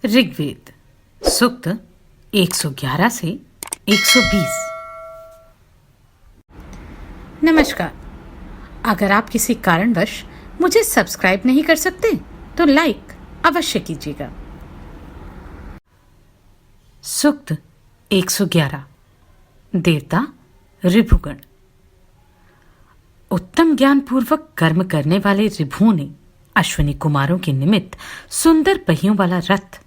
ऋग्वेद सूक्त 111 से 120। नमस्कार। अगर आप किसी कारणवश मुझे सब्सक्राइब नहीं कर सकते तो लाइक अवश्य कीजिएगा। सूक्त 111। देवता ऋभुगण। उत्तम ज्ञान पूर्वक कर्म करने वाले ऋभुओं ने अश्विनी कुमारों के निमित्त सुंदर पहियों वाला रथ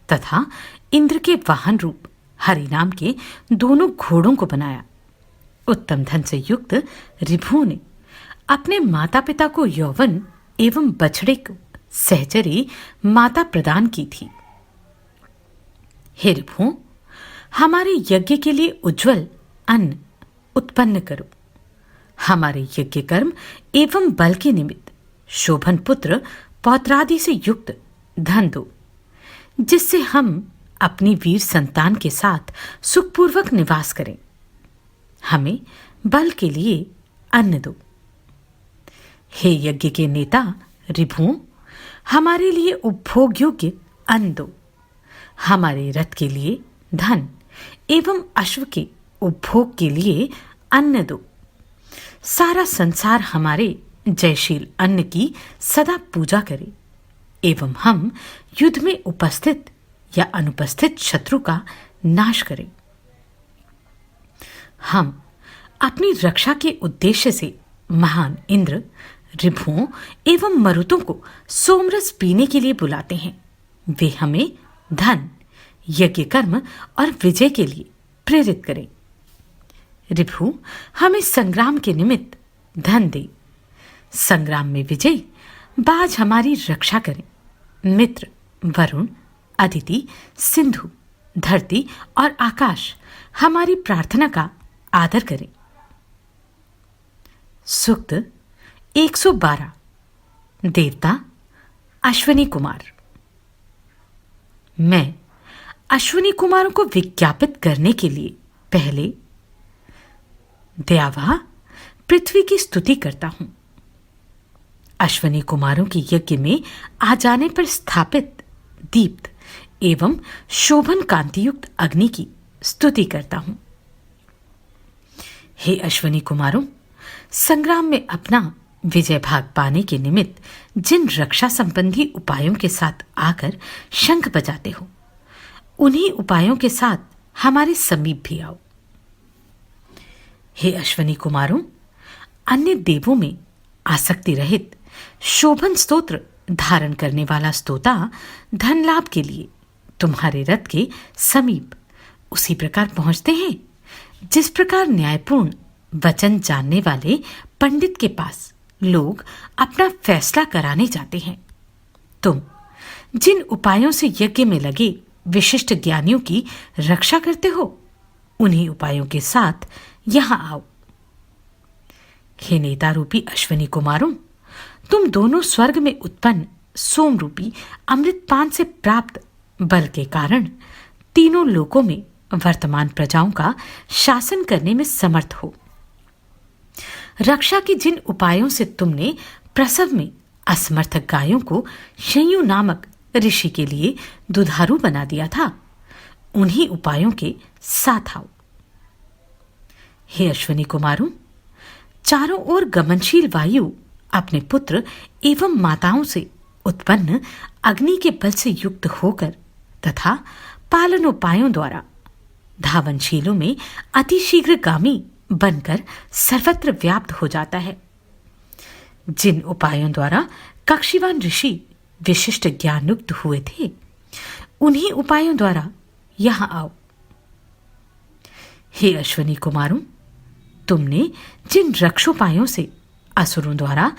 तथा इंद्र के वाहन रूप हरिनाम के दोनों घोड़ों को बनाया। उत्तम धन से युक्त ऋभुओं ने अपने माता पिता को यौवन एवं बछड़े को सहचरी माता प्रदान की थी। हे ऋभुओं, हमारे यज्ञ के लिए उज्ज्वल अन्न उत्पन्न करो। हमारे यज्ञ कर्म एवं बल के निमित्त शोभन पुत्र पौत्रादि से युक्त धन दो, जिससे हम अपनी वीर संतान के साथ सुखपूर्वक निवास करें। हमें बल के लिए अन्न दो। हे यज्ञ के नेता ऋभुओं, हमारे लिए उपभोग योग्य अन्न दो। हमारे रथ के लिए धन एवं अश्व के उपभोग के लिए अन्न दो। सारा संसार हमारे जयशील अन्न की सदा पूजा करे एवं हम युद्ध में उपस्थित या अनुपस्थित शत्रु का नाश करें। हम अपनी रक्षा के उद्देश्य से महान इंद्र, ऋभुओं एवं मरुतों को सोमरस पीने के लिए बुलाते हैं। वे हमें धन, यज्ञ कर्म और विजय के लिए प्रेरित करें। ऋभु हमें संग्राम के निमित्त धन दे। संग्राम में विजय बाज हमारी रक्षा करें। मित्र, वरुण, अदिति, सिंधु, धरती और आकाश हमारी प्रार्थना का आदर करें। सूक्त 112। देवता अश्विनी कुमार। मैं अश्विनी कुमारों को विज्ञापित करने के लिए पहले दयावाह पृथ्वी की स्तुति करता हूं। अश्विनी कुमारों की यज्ञ में आ जाने पर स्थापित दीप्त एवं शोभन कांतियुक्त अग्नि की स्तुति करता हूं। हे अश्विनी कुमारों, संग्राम में अपना विजय भाग पाने के निमित्त जिन रक्षा संबंधी उपायों के साथ आकर शंख बजाते हो, उन्हीं उपायों के साथ हमारे समीप भी आओ। हे अश्विनी कुमारों, अन्य देवों में आसक्ति रहित शोभन स्तोत्र धारण करने वाला स्तोता धन लाभ के लिए तुम्हारे रथ के समीप उसी प्रकार पहुंचते हैं जिस प्रकार न्यायपूर्ण वचन जानने वाले पंडित के पास लोग अपना फैसला कराने जाते हैं। तुम जिन उपायों से यज्ञ में लगे विशिष्ट ज्ञानियों की रक्षा करते हो, उन्हीं उपायों के साथ यहां आओ। हे नेता रूपी अश्विनी कुमारों, तुम दोनों स्वर्ग में उत्पन्न सोम रूपी अमृतपान से प्राप्त बल के कारण तीनों लोकों में वर्तमान प्रजाओं का शासन करने में समर्थ हो। रक्षा के जिन उपायों से तुमने प्रसव में असमर्थ गायों को शयु नामक ऋषि के लिए दुधारू बना दिया था, उन्हीं उपायों के साथ आओ। हे अश्विनी कुमारों, चारों ओर गमनशील वायु अपने पुत्र एवं माताओं से उत्पन्न अग्नि के बल से युक्त होकर तथा पालनोपायों द्वारा धावनशीलों में अतिशीघ्रगामी बनकर सर्वत्र व्याप्त हो जाता है। जिन उपायों द्वारा कक्षीवान ऋषि विशिष्ट ज्ञानयुक्त हुए थे, उन्हीं उपायों द्वारा यहां आओ। हे अश्विनी कुमारों, तुमने जिन रक्षोपायों से असुरों द्वारा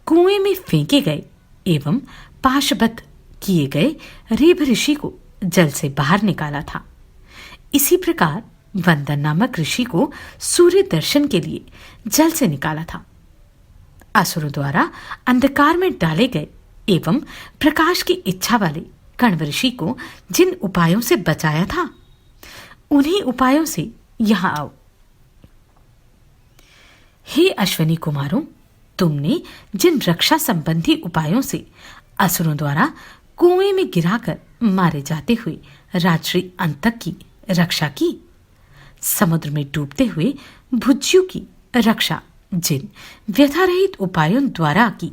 कुएं में फेंके गए एवं पाशबद्ध किए गए ऋभ ऋषि को जल से बाहर निकाला था, इसी प्रकार वंदन नामक ऋषि को सूर्य दर्शन के लिए जल से निकाला था। असुरों द्वारा अंधकार में डाले गए एवं प्रकाश की इच्छा वाले कण्व ऋषि को जिन उपायों से बचाया था, उन्हीं उपायों से यहां आओ। हे अश्विनी कुमारों, तुमने जिन रक्षा संबंधी उपायों से असुरों द्वारा कुएं में गिराकर मारे जाते हुए राजश्री अंतक की रक्षा की, समुद्र में डूबते हुए भुज्यू की रक्षा जिन व्यथारहित उपायों द्वारा की,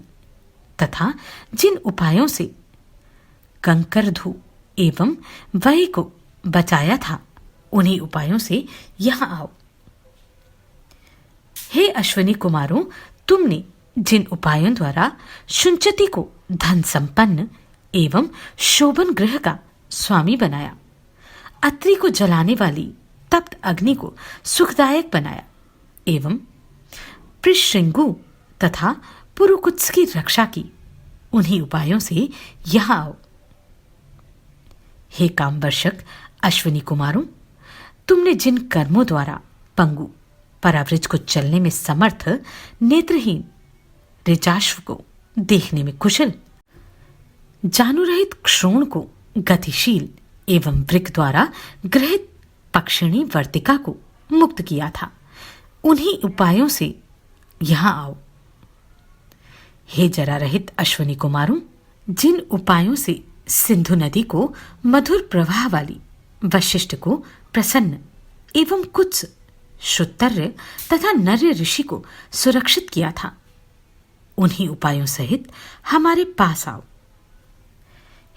तथा जिन उपायों से कंकरधु एवं वही को बचाया था, उन्हीं उपायों से यहां आओ। हे अश्विनी कुमारों, तुमने जिन उपायों द्वारा शुंचती को धन संपन्न एवं शोभन गृह का स्वामी बनाया, अत्रि को जलाने वाली तप्त अग्नि को सुखदायक बनाया एवं पृशृंगु तथा पुरुकुत्स की रक्षा की, उन्हीं उपायों से यहां आओ। हे कामवर्षक अश्विनी कुमारों, तुमने जिन कर्मों द्वारा पंगु परावृज को चलने में समर्थ नेत्रहीन ऋचाश्व को देखने में कुशल, जानुरहित क्षोण को गतिशील एवं वृक द्वारा गृहित पक्षिणी वर्तिका को मुक्त किया था, उन्हीं उपायों से यहां आओ। हे जरा रहित अश्विनी कुमारों, जिन उपायों से सिंधु नदी को मधुर प्रवाह वाली, वशिष्ठ को प्रसन्न एवं कुत्स श्रुतर्य तथा नर्य ऋषि को सुरक्षित किया था, उन्हीं उपायों सहित हमारे पास आओ।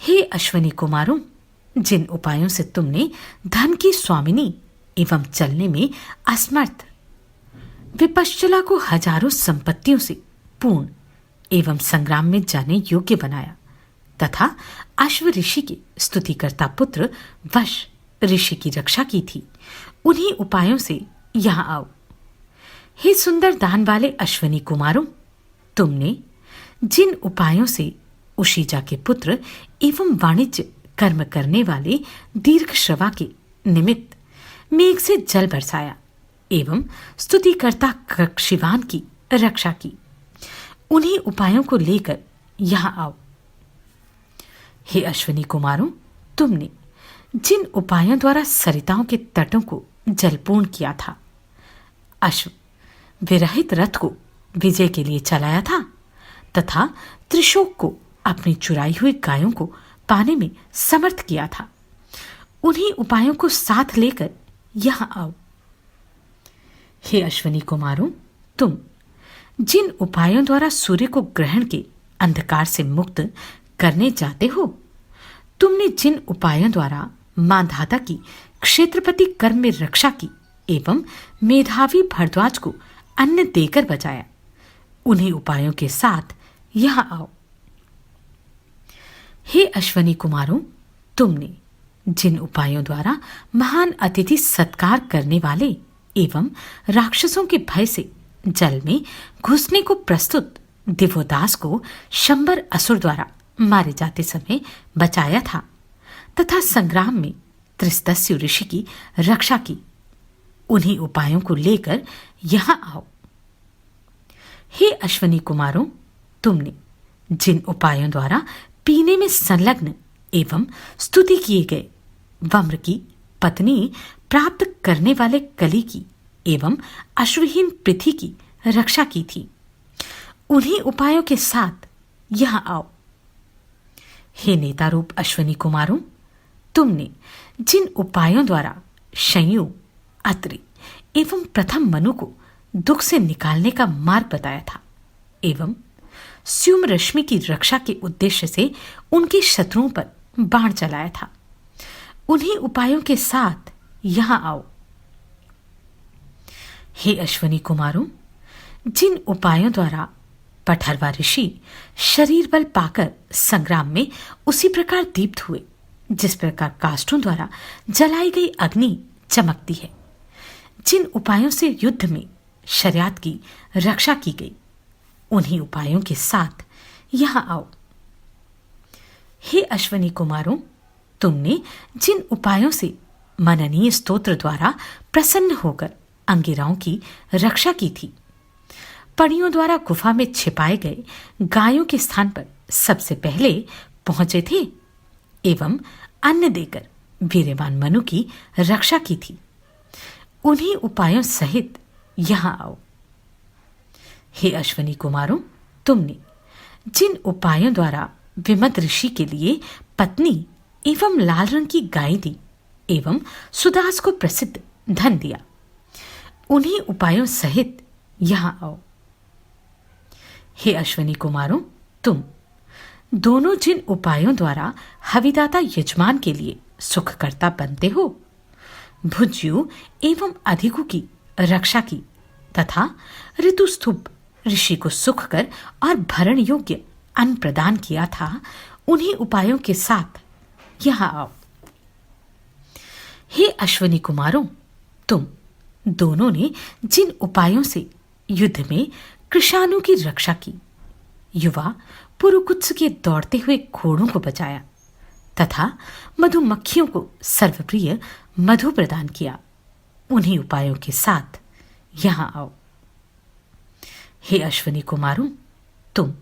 हे अश्विनी कुमारों, जिन उपायों से तुमने धन की स्वामिनी एवं चलने में असमर्थ विपश्चला को हजारों संपत्तियों से पूर्ण एवं संग्राम में जाने योग्य बनाया, तथा अश्व ऋषि के स्तुतिकर्ता पुत्र वश ऋषि की रक्षा की थी, उन्हीं उपायों से यहां आओ। हे सुंदर दान वाले अश्विनी कुमारों, तुमने जिन उपायों से उशीजा के पुत्र एवं वाणिज्य कर्म करने वाले दीर्घश्रवा के निमित्त मेघ से जल बरसाया एवं स्तुतिकर्ता कक्षिवान की रक्षा की, उन्हीं उपायों को लेकर यहां आओ। हे अश्विनी कुमारों, तुमने जिन उपायों द्वारा सरिताओं के तटों को जलपूर्ण किया था, अश्व विरहित रथ को विजय के लिए चलाया था, तथा त्रिशोक को अपनी चुराई हुई गायों को पाने में समर्थ किया था, उन्हीं उपायों को साथ लेकर यहां आओ। हे अश्विनी कुमारों, तुम जिन उपायों द्वारा सूर्य को ग्रहण के अंधकार से मुक्त करने जाते हो, तुमने जिन उपायों द्वारा मांधाता की क्षेत्रपति कर्म में रक्षा की एवं मेधावी भरद्वाज को अन्न देकर बचाया, उन्हीं उपायों के साथ यहां आओ। हे अश्विनी कुमारों, तुमने जिन उपायों द्वारा महान अतिथि सत्कार करने वाले एवं राक्षसों के भय से जल में घुसने को प्रस्तुत दिवोदास को शंबर असुर द्वारा मारे जाते समय बचाया था, तथा संग्राम में त्रिस्तस्यु ऋषि की रक्षा की, उन्हीं उपायों को लेकर यहां आओ। हे अश्विनी कुमारों, तुमने जिन उपायों द्वारा पीने में संलग्न एवं स्तुति किए गए वम्र की पत्नी प्राप्त करने वाले कली की एवं अश्वहीन पृथ्वी की रक्षा की थी, उन्हीं उपायों के साथ यहां आओ। हे नेता रूप अश्विनी कुमारों, तुमने जिन उपायों द्वारा शयु, अत्रि एवं प्रथम मनु को दुख से निकालने का मार्ग बताया था एवं स्युम रश्मि की रक्षा के उद्देश्य से उनके शत्रुओं पर बाण चलाया था, उन्हीं उपायों के साथ यहां आओ। हे अश्विनी कुमारों, जिन उपायों द्वारा पठरवा ऋषि शरीर बल पाकर संग्राम में उसी प्रकार दीप्त हुए जिस प्रकार काष्ठों द्वारा जलाई गई अग्नि चमकती है, जिन उपायों से युद्ध में शर्यात की रक्षा की गई, उन्हीं उपायों के साथ यहां आओ। हे अश्विनी कुमारों, तुमने जिन उपायों से मननीय स्तोत्र द्वारा प्रसन्न होकर अंगिराओं की रक्षा की थी, पड़ियों द्वारा गुफा में छिपाए गए गायों के स्थान पर सबसे पहले पहुंचे थे एवं अन्न देकर वीर्यवान मनु की रक्षा की थी, उन्हीं उपायों सहित यहां आओ। हे अश्विनी कुमारों, तुमने जिन उपायों द्वारा विमद ऋषि के लिए पत्नी एवं लाल रंग की गाय दी एवं सुदास को प्रसिद्ध धन दिया। उन्हीं उपायों सहित यहां आओ। हे अश्विनी कुमारों, तुम दोनों जिन उपायों द्वारा हविदाता यजमान के लिए सुखकर्ता बनते हो, भुज्यु एवं अधिकु की रक्षा की तथा ऋतुस्थुप ऋषि को सुख कर और भरण योग्य अन्न प्रदान किया था, उन्हीं उपायों के साथ यहां आओ। हे अश्विनी कुमारों, तुम दोनों ने जिन उपायों से युद्ध में कृशानु की रक्षा की, युवा पुरुकुत्स के दौड़ते हुए घोड़ों को बचाया तथा मधुमक्खियों को सर्वप्रिय मधु प्रदान किया, उन्हीं उपायों के साथ यहां आओ। हे अश्विनी कुमारों, तुम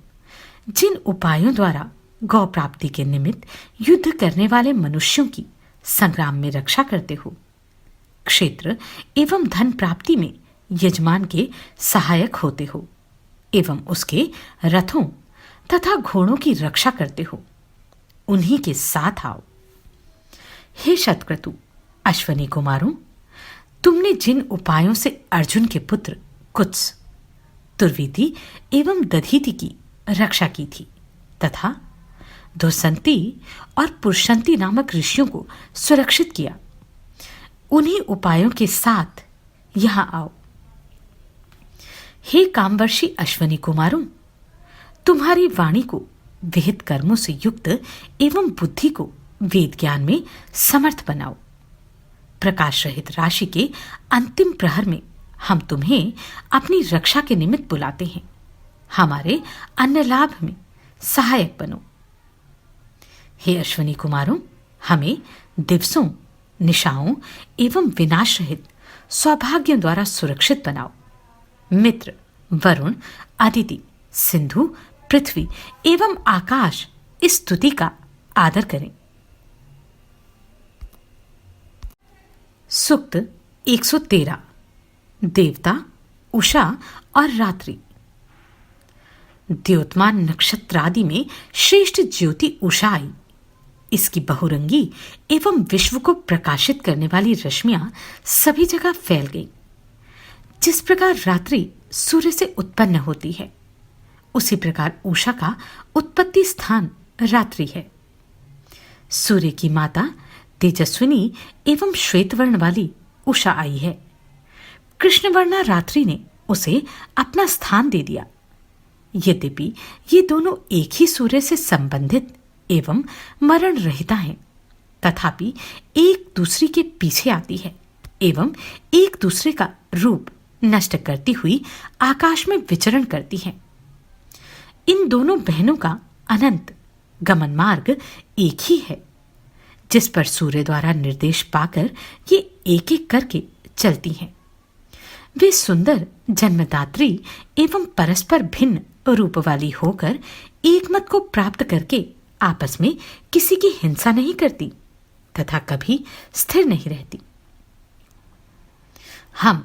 जिन उपायों द्वारा गौ प्राप्ति के निमित्त युद्ध करने वाले मनुष्यों की संग्राम में रक्षा करते हो, क्षेत्र एवं धन प्राप्ति में यजमान के सहायक होते हो एवं उसके रथों तथा घोड़ों की रक्षा करते हो, उन्हीं के साथ आओ। हे शतक्रतु अश्विनी कुमारों, तुमने जिन उपायों से अर्जुन के पुत्र कुत्स, दुर्वीति एवं दधीति की रक्षा की थी तथा दोसंती और पुरुषंती नामक ऋषियों को सुरक्षित किया, उन्हीं उपायों के साथ यहां आओ। हे कामवर्षी अश्विनी कुमारों, तुम्हारी वाणी को विहित कर्मों से युक्त एवं बुद्धि को वेद ज्ञान में समर्थ बनाओ। प्रकाश रहित राशि के अंतिम प्रहर में हम तुम्हें अपनी रक्षा के निमित्त बुलाते हैं, हमारे अन्य लाभ में सहायक बनो। हे अश्विनी कुमारों, हमें दिवसों, निशाओं एवं विनाश रहित सौभाग्यों द्वारा सुरक्षित बनाओ। मित्र, वरुण, अदिति, सिंधु, पृथ्वी एवं आकाश इस स्तुति का आदर करें। सूक्त 113। देवता, उषा और रात्रि। द्योतमान नक्षत्रादि में श्रेष्ठ ज्योति उषा आई। इसकी बहुरंगी एवं विश्व को प्रकाशित करने वाली रश्मियां सभी जगह फैल गईं। जिस प्रकार रात्रि सूर्य से उत्पन्न होती है, उसी प्रकार उषा का उत्पत्ति स्थान रात्रि है। सूर्य की माता तेजस्विनी एवं श्वेतवर्ण वाली उषा आई है। कृष्णवर्णा रात्रि ने उसे अपना स्थान दे दिया। यद्यपि ये दोनों एक ही सूर्य से संबंधित एवं मरण रहिता हैं, तथापि एक दूसरी के पीछे आती है एवं एक दूसरे का रूप नष्ट करती हुई आकाश में विचरण करती हैं। इन दोनों बहनों का अनंत गमन मार्ग एक ही है, जिस पर सूर्य द्वारा निर्देश पाकर ये एक एक करके चलती हैं। वे सुंदर जन्मदात्री एवं परस्पर भिन्न रूप वाली होकर एक मत को प्राप्त करके आपस में किसी की हिंसा नहीं करती तथा कभी स्थिर नहीं रहती। हम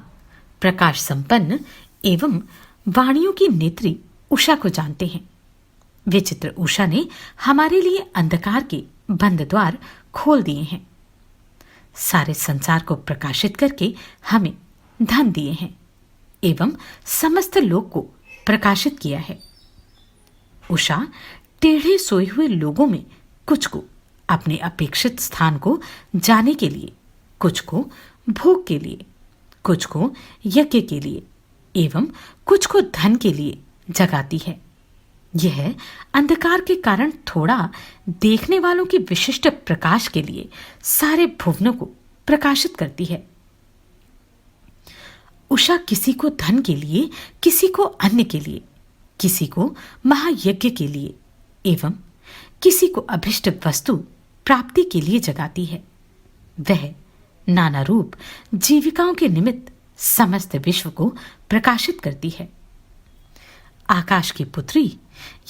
प्रकाश संपन्न एवं वाणियों की नेत्री उषा को जानते हैं। विचित्र उषा ने हमारे लिए अंधकार के बंद द्वार खोल दिए हैं, सारे संसार को प्रकाशित करके हमें धन दिए हैं एवं समस्त लोक को प्रकाशित किया है। उषा टेढ़े सोए हुए लोगों में कुछ को अपने अपेक्षित स्थान को जाने के लिए, कुछ को भोग के लिए, कुछ को यज्ञ के लिए एवं कुछ को धन के लिए जगाती है। यह अंधकार के कारण थोड़ा देखने वालों की विशिष्ट प्रकाश के लिए सारे भुवनों को प्रकाशित करती है। उषा किसी को धन के लिए, किसी को अन्न के लिए, किसी को महायज्ञ के लिए एवं किसी को अभिष्ट वस्तु प्राप्ति के लिए जगाती है। वह नाना रूप जीविकाओं के निमित्त समस्त विश्व को प्रकाशित करती है। आकाश की पुत्री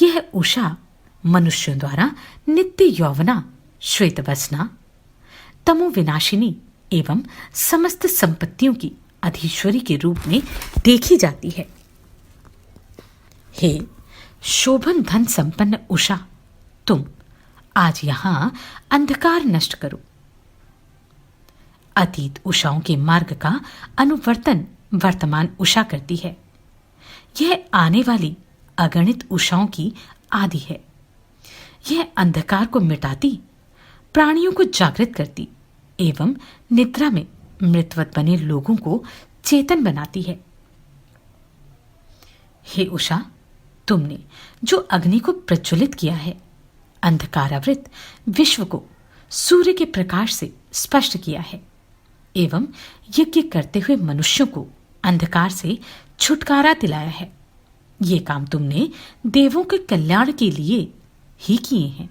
यह उषा मनुष्यों द्वारा नित्य यौवना, श्वेतवसना, तमो विनाशिनी एवं समस्त संपत्तियों की अधीश्वरी के रूप में देखी जाती है। हे शोभन धन संपन्न उषा, तुम आज यहां अंधकार नष्ट करो। अतीत उषाओं के मार्ग का अनुवर्तन वर्तमान उषा करती है। यह आने वाली अगणित उषाओं की आदि है। यह अंधकार को मिटाती, प्राणियों को जागृत करती एवं निद्रा में मृतवत बने लोगों को चेतन बनाती है। हे उषा, तुमने जो अग्नि को प्रज्वलित किया है, अंधकारावृत विश्व को सूर्य के प्रकाश से स्पष्ट किया है एवं यज्ञ करते हुए मनुष्यों को अंधकार से छुटकारा दिलाया है। ये काम तुमने देवों के कल्याण के लिए ही किए हैं।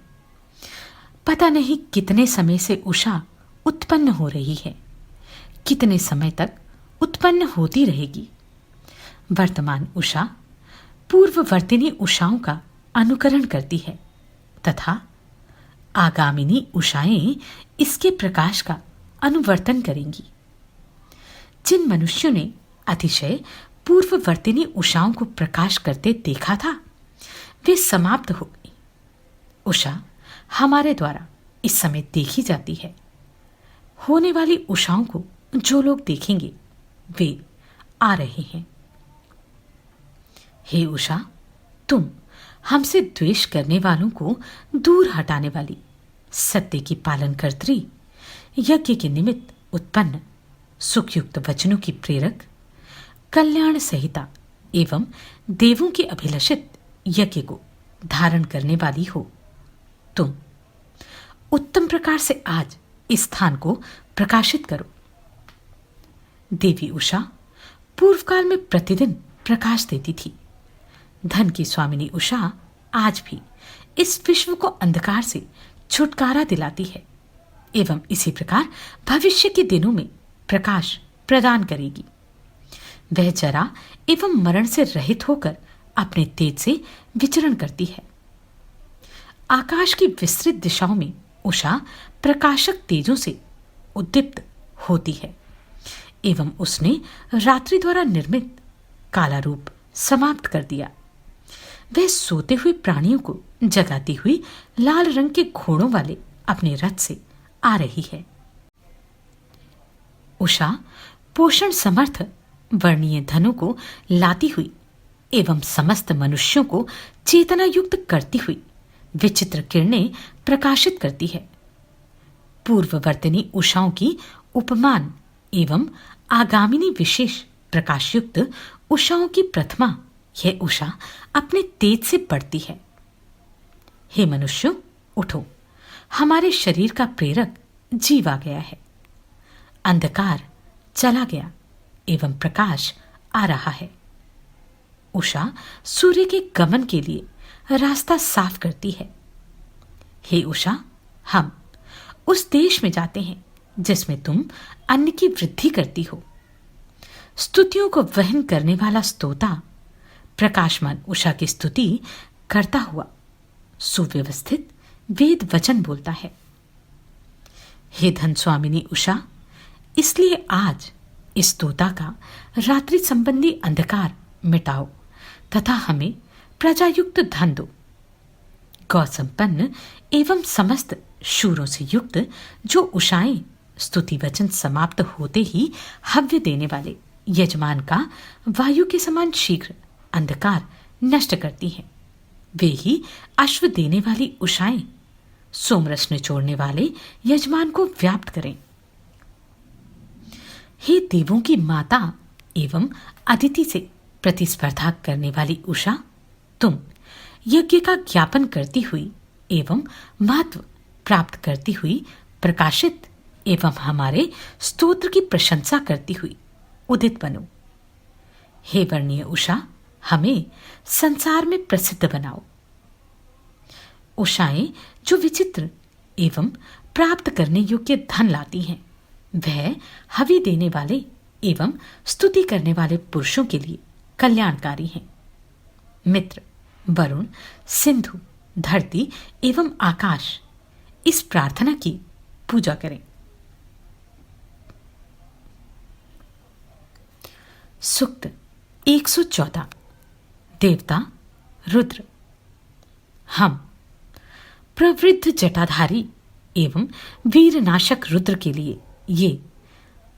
पता नहीं कितने समय से उषा उत्पन्न हो रही है, कितने समय तक उत्पन्न होती रहेगी। वर्तमान उषा पूर्ववर्तिनी उषाओं का अनुकरण करती है तथा आगामिनी उषाएं इसके प्रकाश का अनुवर्तन करेंगी। जिन मनुष्यों ने अतिशय पूर्ववर्तिनी उषाओं को प्रकाश करते देखा था, वे समाप्त हो गई। उषा हमारे द्वारा इस समय देखी जाती है। होने वाली उषाओं को जो लोग देखेंगे, वे आ रहे हैं। हे उषा, तुम हमसे द्वेष करने वालों को दूर हटाने वाली, सत्य की पालन कर्त्री, यज्ञ के निमित्त उत्पन्न, सुखयुक्त वचनों की प्रेरक, कल्याण संहिता एवं देवों की अभिलषित यज्ञ को धारण करने वाली हो। तुम उत्तम प्रकार से आज इस स्थान को प्रकाशित करो। देवी उषा पूर्वकाल में प्रतिदिन प्रकाश देती थी। धन की स्वामिनी उषा आज भी इस विश्व को अंधकार से छुटकारा दिलाती है एवं इसी प्रकार भविष्य के दिनों में प्रकाश प्रदान करेगी। वह जरा एवं मरण से रहित होकर अपने तेज से विचरण करती है। आकाश की विस्तृत दिशाओं में उषा प्रकाशक तेजों से उद्दीप्त होती है एवं उसने रात्रि द्वारा निर्मित काला रूप समाप्त कर दिया। वह सोते हुए प्राणियों को जगाती हुई लाल रंग के घोड़ों वाले अपने रथ से आ रही है। उषा पोषण समर्थ वर्णीय धनों को लाती हुई एवं समस्त मनुष्यों को चेतना युक्त करती हुई विचित्र किरणें प्रकाशित करती है। पूर्ववर्तिनी उषाओं की उपमान एवं आगामिनी विशेष प्रकाशयुक्त उषाओं की प्रथमा यह उषा अपने तेज से बढ़ती है। हे मनुष्यों, उठो, हमारे शरीर का प्रेरक जीव आ गया है। अंधकार चला गया एवं प्रकाश आ रहा है। उषा सूर्य के गमन के लिए रास्ता साफ करती है। हे उषा, हम उस देश में जाते हैं जिसमें तुम अन्न की वृद्धि करती हो। स्तुतियों को वहन करने वाला स्तोता प्रकाशमान उषा की स्तुति करता हुआ सुव्यवस्थित वेद वचन बोलता है। हे धन स्वामिनी उषा, इसलिए आज इस तोता का रात्रि संबंधी अंधकार मिटाओ तथा हमें प्रजायुक्त धन दो। गौ संपन्न एवं समस्त शूरों से युक्त जो उषाएं स्तुति वचन समाप्त होते ही हव्य देने वाले यजमान का वायु के समान शीघ्र अंधकार नष्ट करती हैं, वे ही अश्व देने वाली उषाएं सोमरस निचोड़ने वाले यजमान को व्याप्त करें। हे देवों की माता एवं अदिति से प्रतिस्पर्धा करने वाली उषा, तुम यज्ञ का ज्ञापन करती हुई एवं महत्व प्राप्त करती हुई प्रकाशित एवं हमारे स्तोत्र की प्रशंसा करती हुई उदित बनो। हे वर्णीय उषा, हमें संसार में प्रसिद्ध बनाओ। उषाएं जो विचित्र एवं प्राप्त करने योग्य धन लाती हैं, वह हवि देने वाले एवं स्तुति करने वाले पुरुषों के लिए कल्याणकारी हैं। मित्र, वरुण, सिंधु, धरती एवं आकाश इस प्रार्थना की पूजा करें। सूक्त 114। देवता रुद्र। हम प्रवृद्ध जटाधारी एवं वीरनाशक रुद्र के लिए ये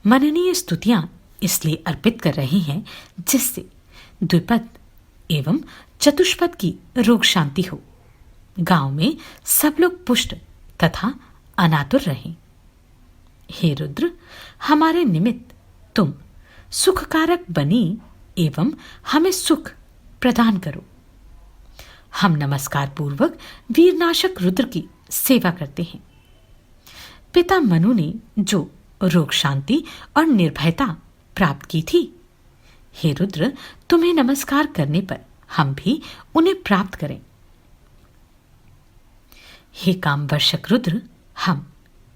मननीय स्तुतियां इसलिए अर्पित कर रहे हैं जिससे द्विपद एवं चतुष्पद की रोग शांति हो, गांव में सब लोग पुष्ट तथा अनातुर रहें। हे रुद्र, हमारे निमित्त तुम सुखकारक बनी एवं हमें सुख प्रदान करो। हम नमस्कार पूर्वक वीरनाशक रुद्र की सेवा करते हैं। पिता मनु ने जो रोग शांति और निर्भयता प्राप्त की थी, हे रुद्र, तुम्हें नमस्कार करने पर हम भी उन्हें प्राप्त करें। हे कामवर्षक रुद्र, हम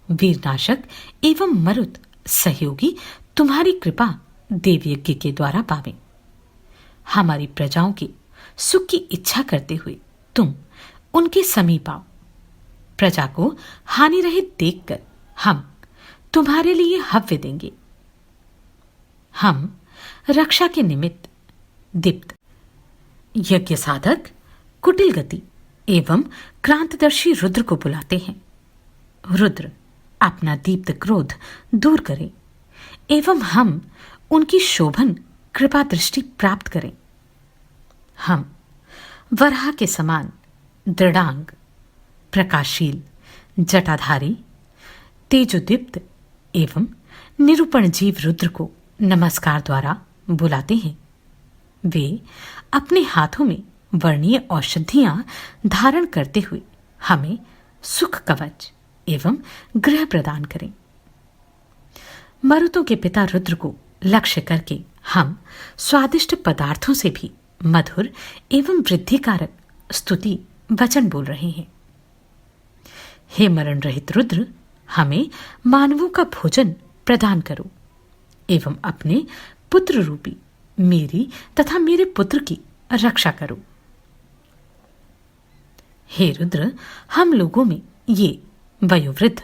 वीरनाशक एवं मरुत सहयोगी तुम्हारी कृपा देवयज्ञ के द्वारा पावें। हमारी प्रजाओं के सुख की इच्छा करते हुए तुम उनके समीप आओ। प्रजा को हानि रहित देखकर हम तुम्हारे लिए हव्य देंगे। हम रक्षा के निमित्त दीप्त यज्ञ साधक कुटिल गति एवं क्रांतदर्शी रुद्र को बुलाते हैं। रुद्र अपना दीप्त क्रोध दूर करें एवं हम उनकी शोभन कृपा दृष्टि प्राप्त करें। हम वराह के समान दृढ़ांग, प्रकाशशील, जटाधारी, तेजोदीप्त एवं निरूपण जीव रुद्र को नमस्कार द्वारा बुलाते हैं। वे अपने हाथों में वर्णीय औषधियां धारण करते हुए हमें सुख कवच एवं गृह प्रदान करें। मरुतों के पिता रुद्र को लक्ष्य करके हम स्वादिष्ट पदार्थों से भी मधुर एवं वृद्धिकारक स्तुति वचन बोल रहे हैं। हे मरण रहित रुद्र, हमें मानवों का भोजन प्रदान करो एवं अपने पुत्र रूपी मेरी तथा मेरे पुत्र की रक्षा करो। हे रुद्र, हम लोगों में ये वयोवृद्ध,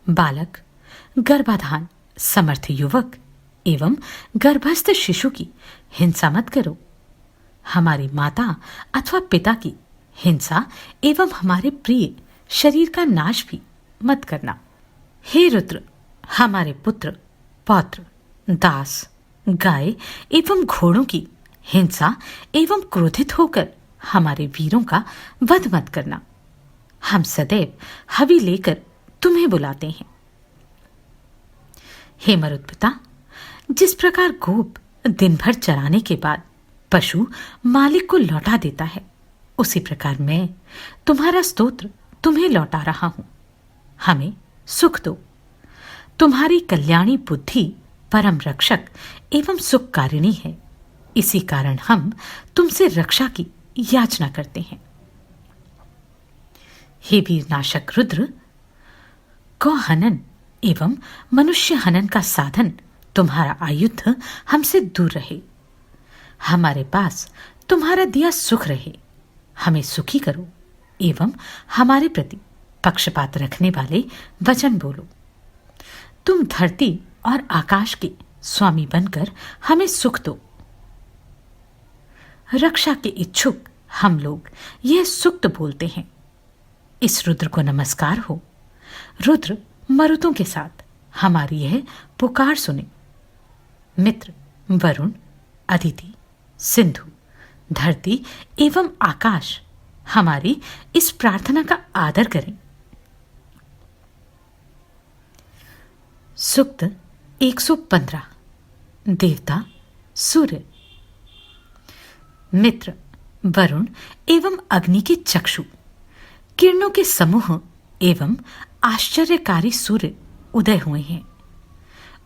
बालक, गर्भाधान, समर्थ युवक एवं गर्भस्थ शिशु की हिंसा मत करो। हमारी माता अथवा पिता की हिंसा एवं हमारे प्रिय शरीर का नाश भी मत करना। हे रुद्र, हमारे पुत्र, पौत्र, दास, गाय एवं घोड़ों की हिंसा एवं क्रोधित होकर हमारे वीरों का वध मत करना। हम सदैव हवि लेकर तुम्हें बुलाते हैं। हे मरुत पिता, जिस प्रकार गोप दिन भर चराने के बाद पशु मालिक को लौटा देता है, उसी प्रकार मैं तुम्हारा स्तोत्र तुम्हें लौटा रहा हूं। हमें सुख दो। तुम्हारी कल्याणी बुद्धि परम रक्षक एवं सुखकारिणी है। इसी कारण हम तुमसे रक्षा की याचना करते हैं। हे वीरनाशक रुद्र, गौ हनन एवं मनुष्य हनन का साधन तुम्हारा आयुध हमसे दूर रहे। हमारे पास तुम्हारा दिया सुख रहे। हमें सुखी करो एवं हमारे प्रति पक्षपात रखने वाले वचन बोलो। तुम धरती और आकाश के स्वामी बनकर हमें सुख दो। रक्षा के इच्छुक हम लोग यह सुक्त बोलते हैं। इस रुद्र को नमस्कार हो। रुद्र मरुतों के साथ हमारी यह पुकार सुने। मित्र, वरुण, अदिति, सिंधु, धरती एवं आकाश हमारी इस प्रार्थना का आदर करें। सूक्त 115। देवता सूर्य। मित्र, वरुण एवं अग्नि के चक्षु, किरणों के समूह एवं आश्चर्यकारी सूर्य उदय हुए हैं।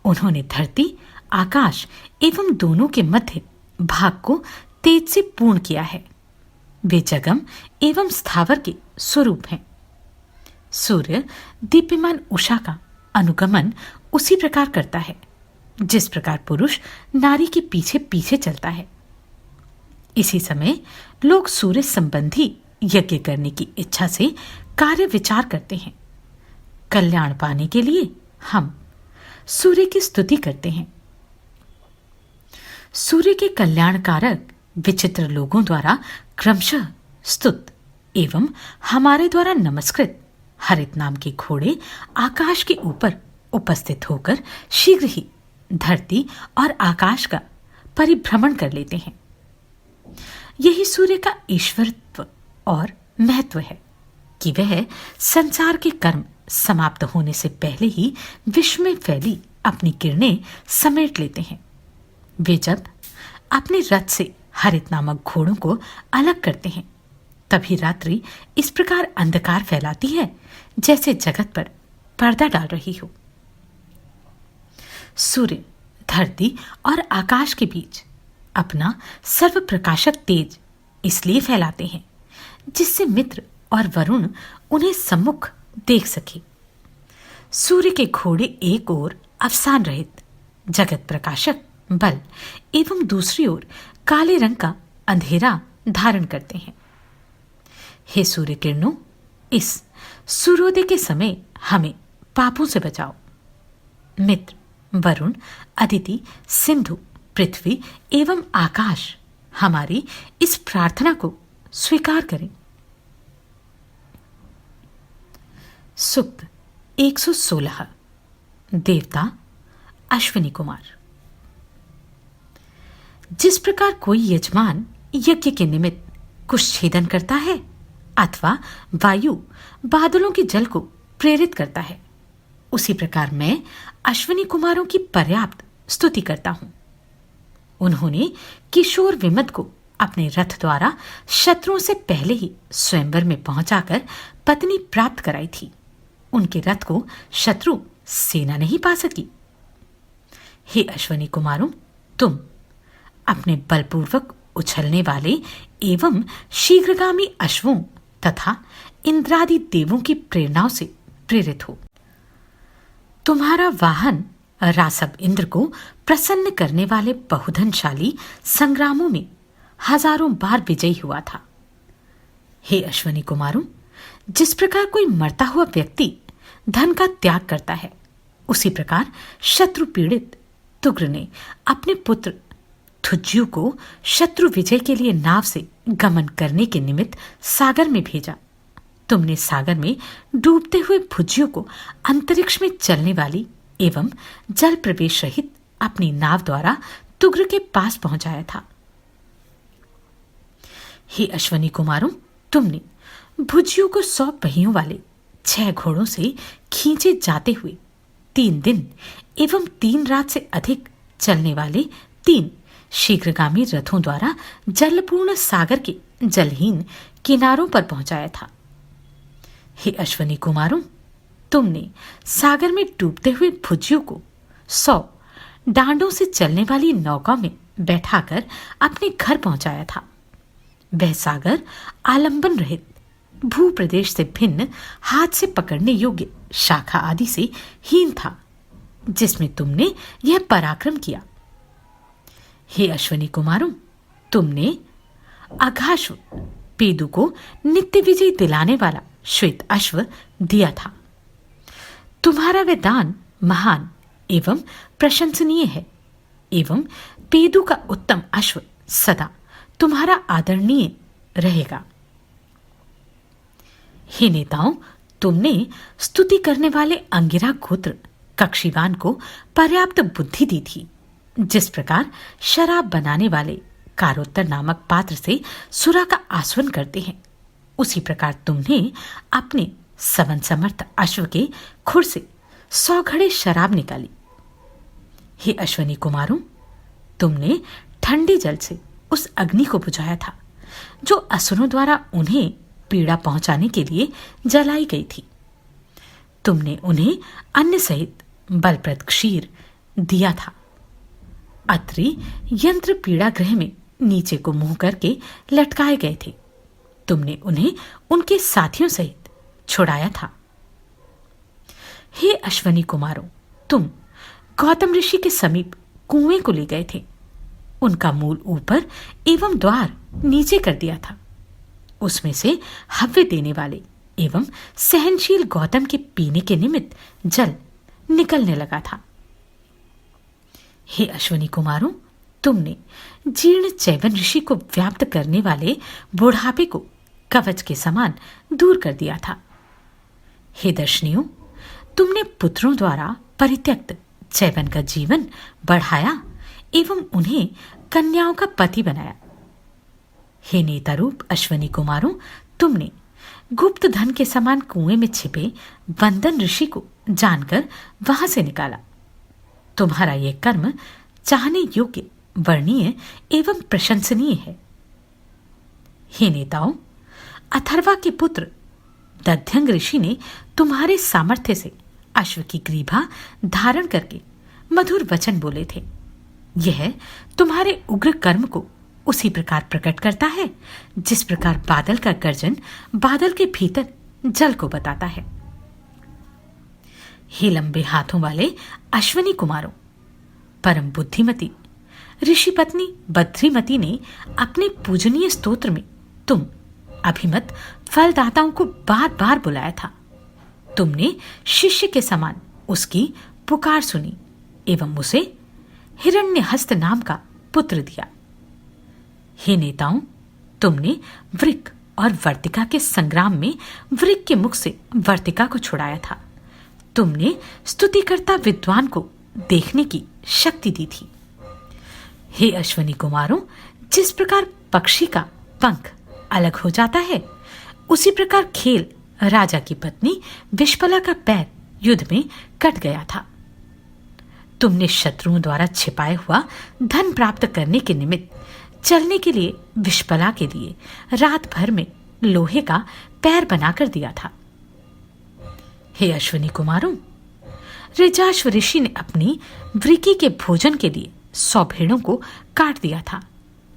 उन्होंने धरती, आकाश एवं दोनों के मध्य भाग को तेज से पूर्ण किया है। वे जगम एवं स्थावर के स्वरूप हैं। सूर्य दीप्यमान उषा का अनुगमन उसी प्रकार करता है जिस प्रकार पुरुष नारी के पीछे पीछे चलता है। इसी समय लोग सूर्य संबंधी यज्ञ करने की इच्छा से कार्य विचार करते हैं। कल्याण पाने के लिए हम सूर्य की स्तुति करते हैं। सूर्य के कल्याणकारक विचित्र लोगों द्वारा क्रमशः स्तुत एवं हमारे द्वारा नमस्कृत हरित नाम के घोड़े आकाश के ऊपर उपस्थित होकर शीघ्र ही धरती और आकाश का परिभ्रमण कर लेते हैं। यही सूर्य का ईश्वरत्व और महत्व है कि वह संसार के कर्म समाप्त होने से पहले ही विश्व में फैली अपनी किरणें समेट लेते हैं। वे जब अपने रथ से हरित नामक घोड़ों को अलग करते हैं, तभी रात्रि इस प्रकार अंधकार फैलाती है जैसे जगत पर पर्दा डाल रही हो। सूर्य धरती और आकाश के बीच अपना सर्व प्रकाशक तेज इसलिए फैलाते हैं जिससे मित्र और वरुण उन्हें सम्मुख देख सके। सूर्य के घोड़े एक ओर अवसान रहित जगत प्रकाशक बल एवं दूसरी ओर काले रंग का अंधेरा धारण करते हैं। हे सूर्य किरणों, इस सूर्योदय के समय हमें पापों से बचाओ। मित्र, वरुण, अदिति, सिंधु, पृथ्वी एवं आकाश हमारी इस प्रार्थना को स्वीकार करें। सूक्त 116। देवता अश्विनी कुमार। जिस प्रकार कोई यजमान यज्ञ के निमित्त कुश छेदन करता है अथवा वायु बादलों के जल को प्रेरित करता है, उसी प्रकार मैं अश्विनी कुमारों की पर्याप्त स्तुति करता हूं। उन्होंने किशोर विमद को अपने रथ द्वारा शत्रुओं से पहले ही स्वयंवर में पहुंचाकर पत्नी प्राप्त कराई थी। उनके रथ को शत्रु सेना नहीं पा सकी। हे अश्विनी कुमारों, तुम अपने बलपूर्वक उछलने वाले एवं शीघ्रगामी अश्वों तथा इंद्रादि देवों की प्रेरणाओं से प्रेरित हो। तुम्हारा वाहन रासव इंद्र को प्रसन्न करने वाले बहुधनशाली संग्रामों में हजारों बार विजयी हुआ था। हे अश्विनी कुमारों, जिस प्रकार कोई मरता हुआ व्यक्ति धन का त्याग करता है, उसी प्रकार शत्रु पीड़ित तुग्र ने अपने पुत्र थुज्यु को शत्रु विजय के लिए नाव से गमन करने के निमित्त सागर में भेजा। तुमने सागर में डूबते हुए भुज्यु को अंतरिक्ष में चलने वाली एवं जल प्रवेश रहित अपनी नाव द्वारा तुग्र के पास पहुंचाया था। हे अश्विनी कुमारों, तुमने भुज्यु को 100 पहियों वाले 6 घोड़ों से खींचे जाते हुए 3 दिन एवं 3 रात से अधिक चलने वाले 3 शीघ्रगामी रथों द्वारा जलपूर्ण सागर के जलहीन किनारों पर पहुंचाया था। हे अश्विनी कुमारों, तुमने सागर में डूबते हुए भुज्यु को 100 डांडों से चलने वाली नौका में बैठाकर अपने घर पहुंचाया था। वह सागर आलंबन रहित भू प्रदेश से भिन्न हाथ से पकड़ने योग्य शाखा आदि से हीन था, जिसमें तुमने यह पराक्रम किया। हे अश्विनी कुमारों, तुमने अघाश्व पेदु को नित्य विजय दिलाने वाला श्वेत अश्व दिया था। तुम्हारा वह दान महान एवं प्रशंसनीय है एवं पेदु का उत्तम अश्व सदा तुम्हारा आदरणीय रहेगा। हे नेताओं, तुमने स्तुति करने वाले अंगिरा गोत्र कक्षीवान को पर्याप्त बुद्धि दी थी। जिस प्रकार शराब बनाने वाले कारोत्तर नामक पात्र से सुरा का आस्वन करते हैं, उसी प्रकार तुमने अपने सवन समर्थ अश्व के खुर से 100 घड़े शराब निकाली। हे अश्विनी कुमारों, तुमने ठंडे जल से उस अग्नि को बुझाया था जो असुरों द्वारा उन्हें पीड़ा पहुंचाने के लिए जलाई गई थी। तुमने उन्हें अन्न सहित बलप्रद क्षीर दिया था। अत्रि यंत्र पीड़ा गृह में नीचे को मुंह करके लटकाए गए थे। तुमने उन्हें उनके साथियों सहित छुड़ाया था। हे अश्विनी कुमारों, तुम गौतम ऋषि के समीप कुएं को ले गए थे। उनका मूल ऊपर एवं द्वार नीचे कर दिया था। उसमें से हव्य देने वाले एवं सहनशील गौतम के पीने के निमित्त जल निकलने लगा था। हे अश्विनी कुमारों, तुमने जीर्ण चैवन ऋषि को व्याप्त करने वाले बुढ़ापे को कवच के समान दूर कर दिया था। हे दर्शनियों, तुमने पुत्रों द्वारा परित्यक्त चैवन का जीवन बढ़ाया एवं उन्हें कन्याओं का पति बनाया। हे नेता रूप अश्वनी कुमारों, तुमने गुप्त धन के समान कुएं में छिपे वंदन ऋषि को जानकर वहां से निकाला। तुम्हारा यह कर्म चाहने योग्य, वर्णीय एवं प्रशंसनीय है। हे नेताओं, अथर्वा के पुत्र दध्यंग ऋषि ने तुम्हारे सामर्थ्य से अश्व की ग्रीवा धारण करके मधुर वचन बोले थे। यह तुम्हारे उग्र कर्म को उसी प्रकार प्रकट करता है जिस प्रकार बादल का गर्जन बादल के भीतर जल को बताता है। हे लंबे हाथों वाले अश्वनी कुमारों, परम बुद्धिमती ऋषि पत्नी बद्रीमती ने अपने पूजनीय स्तोत्र में तुम अभिमत फलदाताओं को बार बार बुलाया था। तुमने शिष्य के समान उसकी पुकार सुनी एवं उसे हिरण्यहस्त नाम का पुत्र दिया। हे नेताओं, तुमने वृक और वर्तिका के संग्राम में वृक के मुख से वर्तिका को छुड़ाया था। तुमने स्तुतिकर्ता विद्वान को देखने की शक्ति दी थी। हे अश्वनी कुमारों, जिस प्रकार पक्षी का पंख अलग हो जाता है, उसी प्रकार खेल राजा की पत्नी विश्पला का पैर युद्ध में कट गया था। तुमने शत्रुओं द्वारा छिपाया हुआ धन प्राप्त करने के निमित्त चलने के लिए विश्पला के लिए रात भर में लोहे का पैर बनाकर दिया था। हे अश्वनी कुमारों, ऋजाश्व ऋषि ने अपनी वृकी के भोजन के लिए 100 भेड़ों को काट दिया था।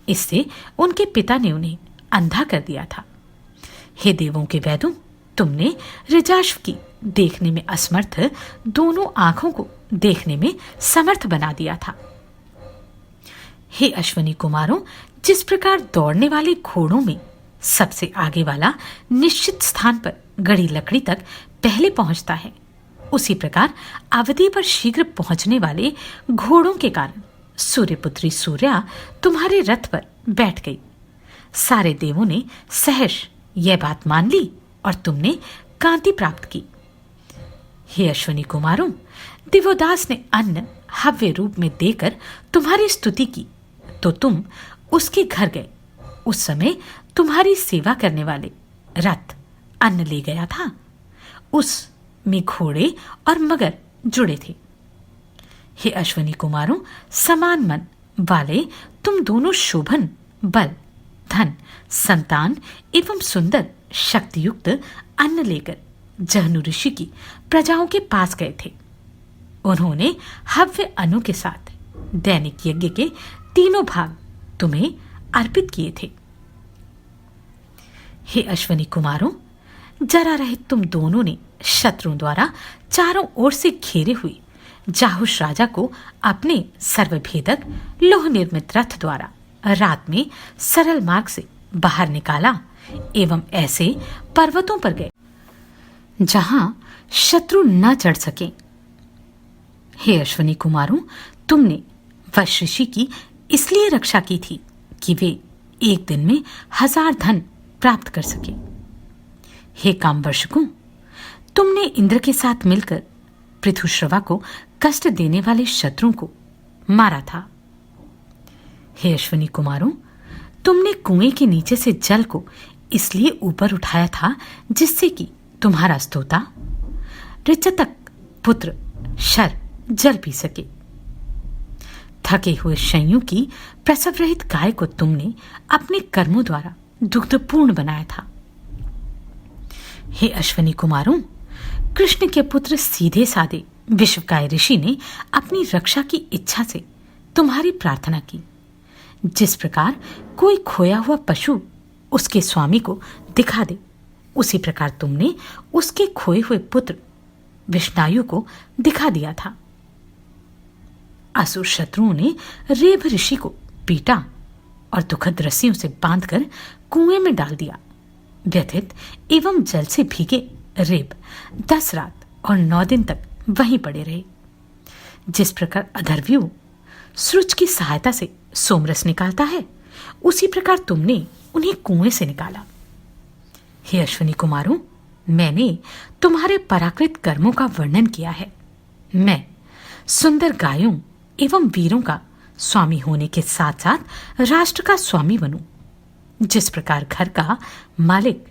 इससे उनके पिता ने उन्हें अंधा कर दिया था। हे देवों के वैदों, तुमने ऋजाश्व की देखने में असमर्थ दोनों आंखों को देखने में समर्थ बना दिया था। हे अश्वनी कुमारों, जिस प्रकार दौड़ने वाले घोड़ों में सबसे आगे वाला निश्चित स्थान पर गड़ी लकड़ी तक पहले पहुंचता है, उसी प्रकार अवधि पर शीघ्र पहुंचने वाले घोड़ों के कारण सूर्यपुत्री सूर्या तुम्हारे रथ पर बैठ गई। सारे देवों ने सहर्ष यह बात मान ली और तुमने कांति प्राप्त की। हे अश्वनी कुमारों, दिवोदास ने अन्न हव्य रूप में देकर तुम्हारी स्तुति की तो तुम उसके घर गए। उस समय तुम्हारी सेवा करने वाले रथ अन्न ले गया था। उस में घोड़े और मगर जुड़े थे। हे अश्वनी कुमारों, समान मन वाले तुम दोनों शोभन, बल, धन, संतान एवं सुंदर शक्तियुक्त अन्न लेकर जहनु ऋषि की प्रजाओं के पास गए थे। उन्होंने हव्य अनु के साथ दैनिक यज्ञ के 3 भाग तुम्हें अर्पित किए थे। हे अश्वनी कुमारों, जरा रहित तुम दोनों ने शत्रुओं द्वारा चारों ओर से घेरे हुए जाहुष राजा को अपने सर्वभेदक लोह निर्मित रथ द्वारा रात में सरल मार्ग से बाहर निकाला एवं ऐसे पर्वतों पर गए जहां शत्रु न चढ़ सके। हे अश्वनी कुमारों, तुमने वश ऋषि की इसलिए रक्षा की थी कि वे एक दिन में 1000 धन प्राप्त कर सके। हे कामवर्षकों, तुमने इंद्र के साथ मिलकर पृथुश्रवा को कष्ट देने वाले शत्रुओं को मारा था। हे अश्वनी कुमारों, तुमने कुएं के नीचे से जल को इसलिए ऊपर उठाया था जिससे कि तुम्हारा स्तोता ऋचतक पुत्र शर जल पी सके। थके हुए शय्यों की प्रसव रहित गाय को तुमने अपने कर्मों द्वारा दुग्धपूर्ण बनाया था। हे अश्वनी कुमारों, कृष्ण के पुत्र सीधे साधे विश्वकाय ऋषि ने अपनी रक्षा की इच्छा से तुम्हारी प्रार्थना की। जिस प्रकार कोई खोया हुआ पशु उसके स्वामी को दिखा दे, उसी प्रकार तुमने उसके खोए हुए पुत्र विष्णायु को दिखा दिया था। असुर शत्रुओं ने रेभ ऋषि को पीटा और दुखद रस्सियों से बांधकर कुएं में डाल दिया। व्यथित एवं जल से भीगे रेब 10 रात और 9 दिन तक वहीं पड़े रहे। जिस प्रकार अधर्व्यू सूरज की सहायता से सोमरस निकालता है, उसी प्रकार तुमने उन्हें कुएं से निकाला। हे अश्विनी कुमारों, मैंने तुम्हारे पराकृत कर्मों का वर्णन किया है। मैं सुंदर गायों एवं वीरों का स्वामी होने के साथ साथ राष्ट्र का स्वामी बनूं। जिस प्रकार घर का मालिक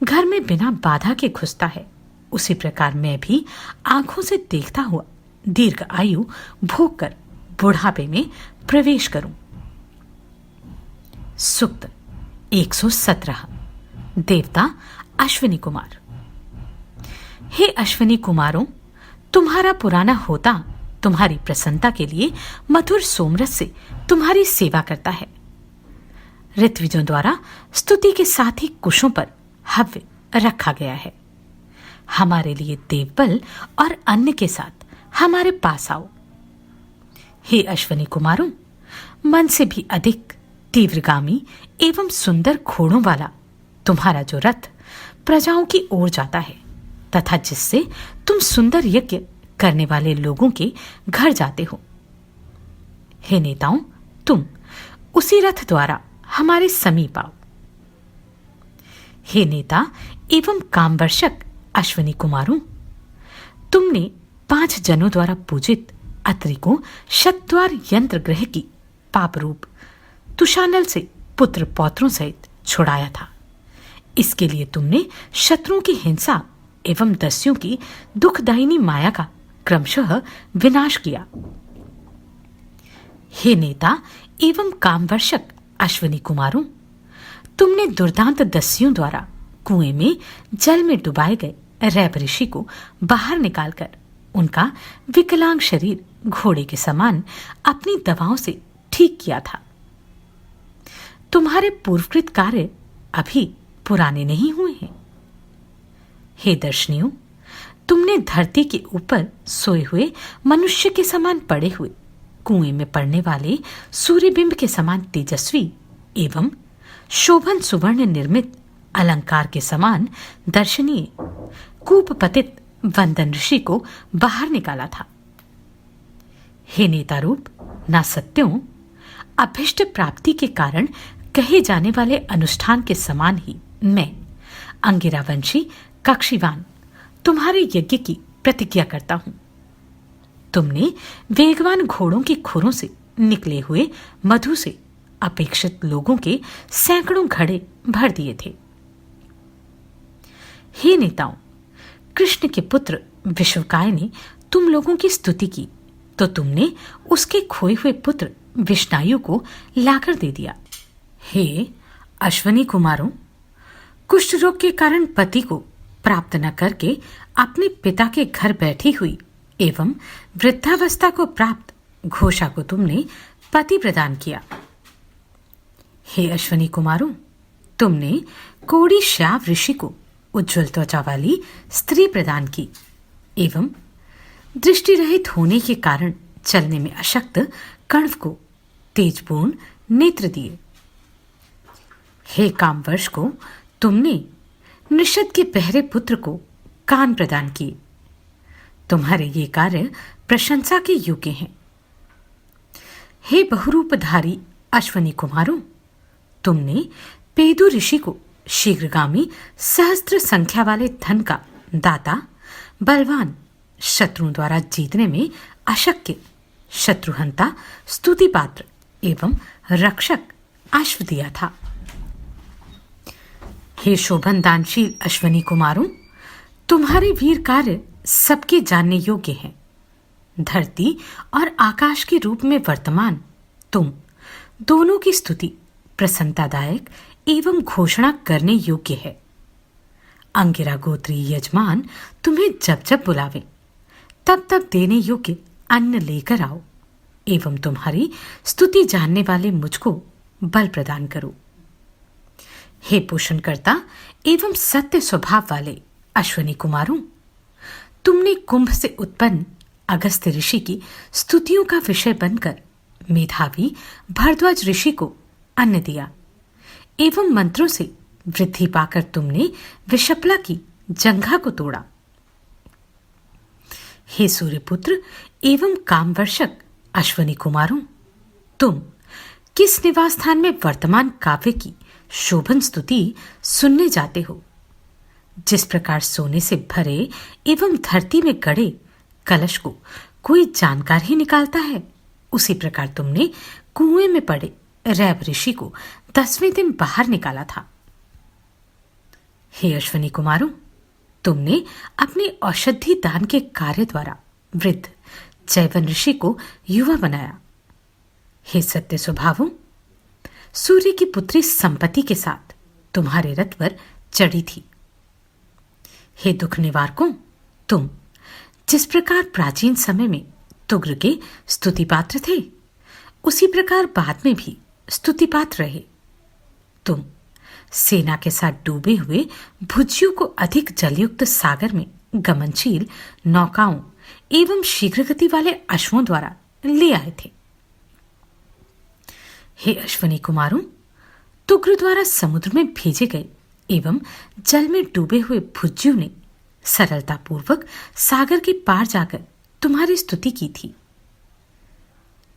घर में बिना बाधा के घुसता है, उसी प्रकार मैं भी आंखों से देखता हुआ दीर्घ आयु भोग कर बुढ़ापे में प्रवेश करूं। सूक्त 117। देवता अश्विनी कुमार। हे अश्विनी कुमारों, तुम्हारा पुराना होता तुम्हारी प्रसन्नता के लिए मधुर सोमरस से तुम्हारी सेवा करता है। ऋत्विजों द्वारा स्तुति के साथ ही कुशों पर हव्य रखा गया है। हमारे लिए देवबल और अन्न के साथ हमारे पास आओ। हे अश्विनी कुमारों, मन से भी अधिक तीव्रगामी एवं सुंदर घोड़ों वाला तुम्हारा जो रथ प्रजाओं की ओर जाता है तथा जिससे तुम सुंदर यज्ञ करने वाले लोगों के घर जाते हो, हे नेताओं, तुम उसी रथ द्वारा हमारे समीप आओ। हे नेता एवं कामवर्षक अश्विनी कुमारों, तुमने 5 जनों द्वारा पूजित अत्रि को शतद्वार यंत्र ग्रह की पाप रूप तुषानल से पुत्र पौत्रों सहित छुड़ाया था। इसके लिए तुमने शत्रुओं की हिंसा एवं दस्युओं की दुखदायिनी माया का क्रमशः विनाश किया। हे नेता एवं कामवर्षक अश्विनी कुमारों, तुमने दुर्दांत दस्युओं द्वारा कुएं में जल में डुबाए गए रैब ऋषि को बाहर निकालकर उनका विकलांग शरीर घोड़े के समान अपनी दवाओं से ठीक किया था। तुम्हारे पूर्वकृत कार्य अभी पुराने नहीं हुए हैं। हे दर्शनियों, तुमने धरती के ऊपर सोए हुए मनुष्य के समान पड़े हुए कुएं में पड़ने वाले सूर्यबिंब के समान तेजस्वी एवं शोभन सुवर्ण निर्मित अलंकार के समान दर्शनीय कूपपतित वंदन ऋषि को बाहर निकाला था। हे नेता रूप ना सत्यों, अभिष्ट प्राप्ति के कारण कहे जाने वाले अनुष्ठान के समान ही मैं अंगिरावंशी कक्षीवान तुम्हारे यज्ञ की प्रतिज्ञा करता हूं। तुमने वेगवान घोड़ों के खुरों से निकले हुए मधु से अपेक्षित लोगों के सैकड़ों घड़े भर दिए थे। हे नेताओं, कृष्ण के पुत्र विश्वकाय ने तुम लोगों की स्तुति की तो तुमने उसके खोए हुए पुत्र विष्णायु को लाकर दे दिया। हे अश्विनी कुमारों, कुष्ठ रोग के कारण पति को प्राप्त न करके अपने पिता के घर बैठी हुई एवं वृद्धावस्था को प्राप्त घोषा को तुमने पति प्रदान किया। हे अश्विनी कुमारों, तुमने कोड़ी श्याव ऋषि को उज्ज्वल त्वचा वाली स्त्री प्रदान की एवं दृष्टि रहित होने के कारण चलने में अशक्त कण्व को तेजपूर्ण नेत्र दिए। हे कामवर्ष को, तुमने निषद के पहरे पुत्र को कान प्रदान किए। तुम्हारे ये कार्य प्रशंसा के योग्य हैं। हे बहुरूपधारी अश्विनी कुमारों, तुमने पेदु ऋषि को शीघ्रगामी सहस्त्र संख्या वाले धन का दाता, बलवान, शत्रुओं द्वारा जीतने में अशक्य, शत्रुहंता, स्तुति पात्र एवं रक्षक अश्व दिया था। हे शोभन दानशील अश्विनी कुमारों, तुम्हारे वीर कार्य सबके जानने योग्य हैं। धरती और आकाश के रूप में वर्तमान तुम दोनों की स्तुति प्रसन्नतादायक एवं घोषणा करने योग्य है। अंगिरा गोत्री यजमान तुम्हें जब जब बुलावे तब तब देने योग्य अन्न लेकर आओ एवं तुम्हारी स्तुति जानने वाले मुझको बल प्रदान करो। हे पोषणकर्ता एवं सत्य स्वभाव वाले अश्विनी कुमारों, तुमने कुंभ से उत्पन्न अगस्त्य ऋषि की स्तुतियों का विषय बनकर मेधावी भरद्वाज ऋषि को अन्न दिया एवं मंत्रों से वृद्धि पाकर तुमने विषपला की जंघा को तोड़ा। हे सूर्यपुत्र एवं कामवर्षक अश्विनी कुमारों, तुम किस निवास स्थान में वर्तमान काव्य की शोभन स्तुति सुनने जाते हो जिस प्रकार सोने से भरे एवं धरती में गड़े कलश को कोई जानकार ही निकालता है, उसी प्रकार तुमने कुएं में पड़े रैब ऋषि को 10वें दिन बाहर निकाला था। हे अश्वनी कुमारों, तुमने अपने औषधि दान के कार्य द्वारा वृद्ध जैवन ऋषि को युवा बनाया। हे सत्य स्वभावों, सूर्य की पुत्री संपत्ति के साथ तुम्हारे रथ पर चढ़ी थी। हे दुख निवारकों, तुम जिस प्रकार प्राचीन समय में तुग्र के स्तुति पात्र थे, उसी प्रकार बाद में भी स्तुति पात्र रहे। तुम सेना के साथ डूबे हुए भुज्जियों को अधिक जलयुक्त सागर में गमनशील नौकाओं एवं शीघ्रगति वाले अश्वों द्वारा ले आए थे। हे अश्वनी कुमारों, तुग्र द्वारा समुद्र में भेजे गए एवं जल में डूबे हुए भुज्जियों ने सरलतापूर्वक सागर के पार जाकर तुम्हारी स्तुति की थी।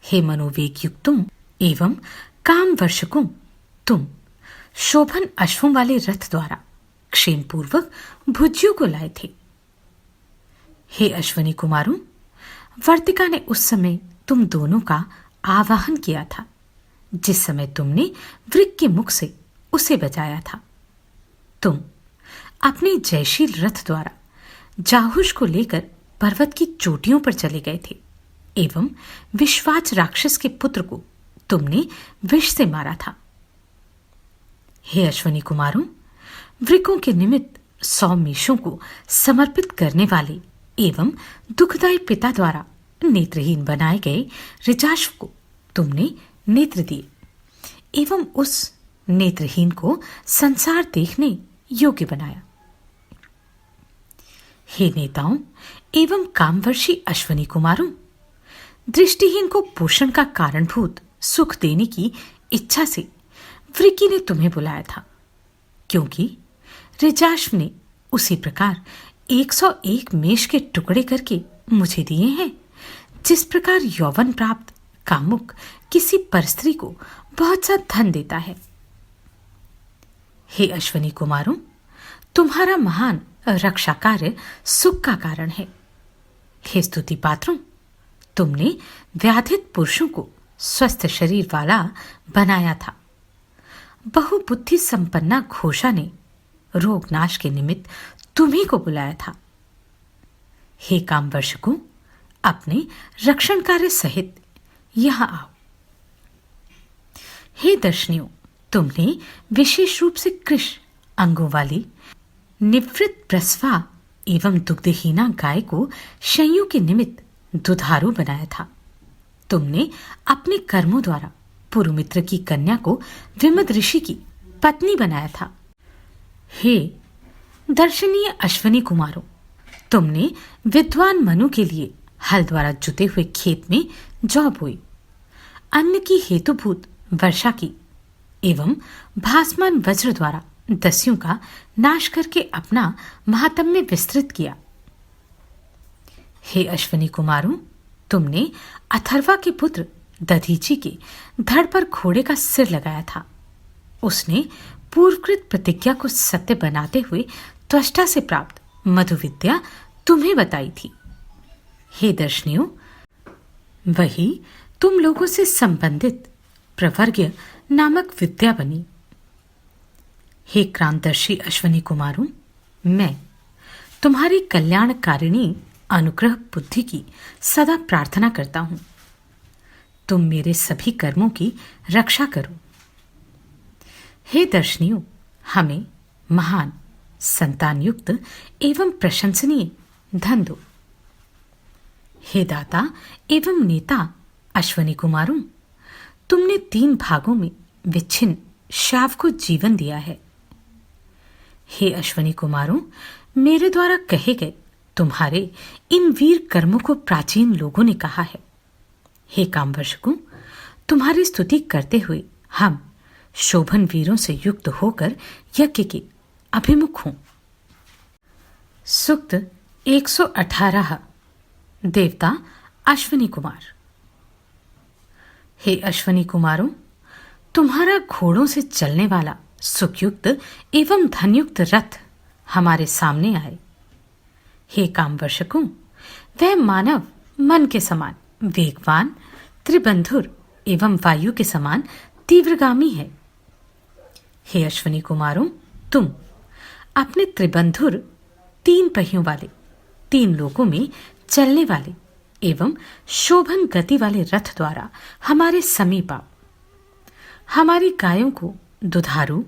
हे मनोवेग युक्तों एवं काम वर्षकों, तुम शोभन अश्वों वाले रथ द्वारा क्षेम पूर्वक भुज्जियों को लाए थे। हे अश्वनी कुमारों, वर्तिका ने उस समय तुम दोनों का आवाहन किया था, जिस समय तुमने वृक्क के मुख से उसे बचाया था। तुम अपने जयशील रथ द्वारा जाहुष को लेकर पर्वत की चोटियों पर चले गए थे एवं विश्वाच राक्षस के पुत्र को तुमने विष से मारा था। हे अश्वनी कुमारों, वृकों के निमित्त 100 मेषों को समर्पित करने वाले एवं दुखदायी पिता द्वारा नेत्रहीन बनाए गए ऋचाश्व को तुमने नेत्र दिए एवं उस नेत्रहीन को संसार देखने योग्य बनाया। हे नेताओं एवं कामवर्षी अश्वनी कुमारों, दृष्टिहीन को पोषण का कारणभूत सुख देने की इच्छा से वृकी ने तुम्हें बुलाया था, क्योंकि ऋजाश्व ने उसी प्रकार 101 मेष के टुकड़े करके मुझे दिए हैं, जिस प्रकार यौवन प्राप्त कामुक किसी परस्त्री को बहुत सा धन देता है। हे अश्वनी कुमारों, तुम्हारा महान रक्षा कार्य सुख का कारण है। हे स्तुति पात्रों, तुमने व्याधित पुरुषों को स्वस्थ शरीर वाला बनाया था। बहुबुद्धि संपन्ना घोषा ने रोग नाश के निमित्त तुम्ही को बुलाया था। हे कामवर्षकों, अपने रक्षण कार्य सहित यहां आओ। हे दर्शनियों, तुमने विशेष रूप से कृश अंगों वाली निवृत्त प्रसवा एवं दुग्धहीना गाय को शय्यों के निमित्त दुधारू बनाया था। तुमने अपने कर्मों द्वारा पुरुमित्र की कन्या को विमद ऋषि की पत्नी बनाया था। हे दर्शनीय अश्वनी कुमारों, तुमने विद्वान मनु के लिए हल द्वारा जुते हुए खेत में जौ बोई, अन्न की हेतुभूत वर्षा की एवं भासमान वज्र द्वारा दस्युं का नाश करके अपना महात्म्य विस्तृत किया। हे अश्वनी कुमारों, तुमने अथर्वा के पुत्र दधीची के धड़ पर घोड़े का सिर लगाया था। उसने पूर्वकृत प्रतिज्ञा को सत्य बनाते हुए त्वष्टा से प्राप्त मधु विद्या तुम्हें बताई थी। हे दर्शनियों, वही तुम लोगों से संबंधित प्रवर्ग्य नामक विद्या बनी। हे क्रांतदर्शी अश्वनी कुमारों, मैं तुम्हारी कल्याणकारिणी अनुग्रह बुद्धि की सदा प्रार्थना करता हूं। तुम मेरे सभी कर्मों की रक्षा करो। हे दर्शनियों, हमें महान संतान युक्त एवं प्रशंसनीय धन दो। हे दाता एवं नेता अश्वनी कुमारों, तुमने 3 भागों में विच्छिन्न शाव को जीवन दिया है। हे अश्वनी कुमारों, मेरे द्वारा कहे गए तुम्हारे इन वीर कर्मों को प्राचीन लोगों ने कहा है। हे कामवर्षकों, तुम्हारी स्तुति करते हुए हम शोभन वीरों से युक्त होकर यज्ञ के अभिमुख हों। सूक्त 118। देवता अश्वनी कुमार। हे अश्वनी कुमारों, तुम्हारा घोड़ों से चलने वाला सुखयुक्त एवं धनयुक्त रथ हमारे सामने आए। हे कामवर्षकों, वह मानव मन के समान वेगवान, त्रिबंधुर एवं वायु के समान तीव्रगामी है। हे अश्विनी कुमारों, तुम अपने त्रिबंधुर 3 पहियों वाले 3 लोकों में चलने वाले एवं शोभन गति वाले रथ द्वारा हमारे समीप आओ। हमारी गायों को दुधारू,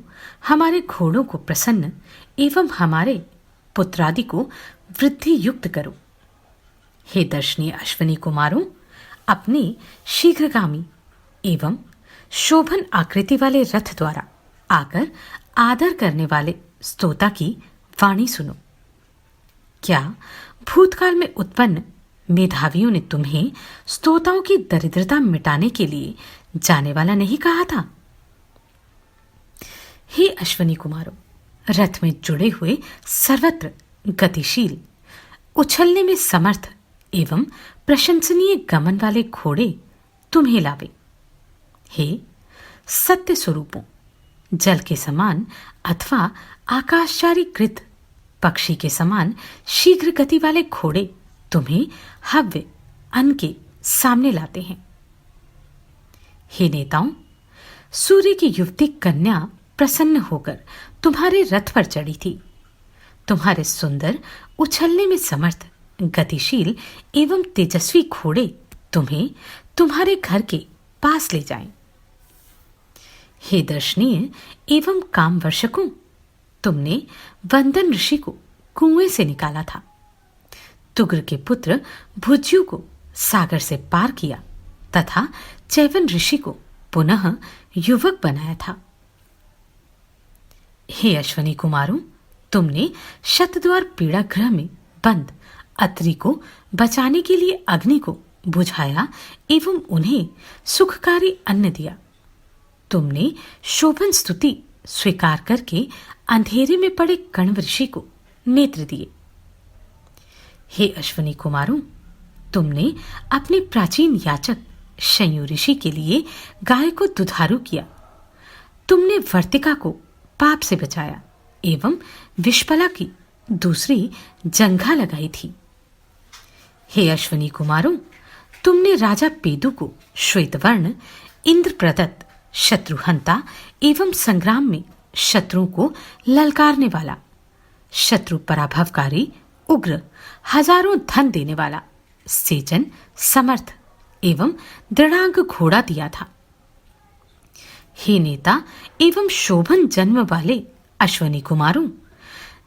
हमारे घोड़ों को प्रसन्न एवं हमारे पुत्रादि को वृद्धि युक्त करो। हे दर्शनीय अश्विनी कुमारों, अपने शीघ्रगामी एवं शोभन आकृति वाले रथ द्वारा आकर आदर करने वाले स्तोता की वाणी सुनो। क्या भूतकाल में उत्पन्न मेधावियों ने तुम्हें स्तोताओं की दरिद्रता मिटाने के लिए जाने वाला नहीं कहा था? हे अश्विनी कुमारों, रथ में जुड़े हुए सर्वत्र गतिशील, उछलने में समर्थ एवं प्रशंसनीय गमन वाले घोड़े तुम्हें लावे। हे सत्य स्वरूपों, जल के समान अथवा आकाशचारी कृत पक्षी के समान शीघ्र गति वाले घोड़े तुम्हें हव्य अन्न के सामने लाते हैं। हे नेताओं, सूर्य की युवती कन्या प्रसन्न होकर तुम्हारे रथ पर चढ़ी थी। तुम्हारे सुंदर, उछलने में समर्थ, गतिशील एवं तेजस्वी घोड़े तुम्हें तुम्हारे घर के पास ले जाएं। हे दर्शनीय एवं कामवर्षकों, तुमने वंदन ऋषि को कुएं से निकाला था, तुग्र के पुत्र भुज्यु को सागर से पार किया तथा चैवन ऋषि को पुनः युवक बनाया था। हे अश्विनी कुमारों, तुमने शतद्वार पीड़ा गृह में बंद अत्रि को बचाने के लिए अग्नि को बुझाया एवं उन्हें सुखकारी अन्न दिया। तुमने शोभन स्तुति स्वीकार करके अंधेरे में पड़े कण्व ऋषि को नेत्र दिए। हे अश्विनी कुमारों, तुमने अपने प्राचीन याचक शयु ऋषि के लिए गाय को दुधारू किया। तुमने वर्तिका को पाप से बचाया एवं विष्पला की दूसरी जंघा लगाई थी। हे अश्विनी कुमारों, तुमने राजा पेदु को श्वेतवर्ण, इंद्र प्रदत्त, शत्रुहंता एवं संग्राम में शत्रुओं को ललकारने वाला, शत्रु पराभवकारी, उग्र, हजारों धन देने वाला, सेजन, समर्थ एवं दृढ़ांग घोड़ा दिया था। हे नेता एवं शोभन जन्म वाले अश्विनी कुमारों,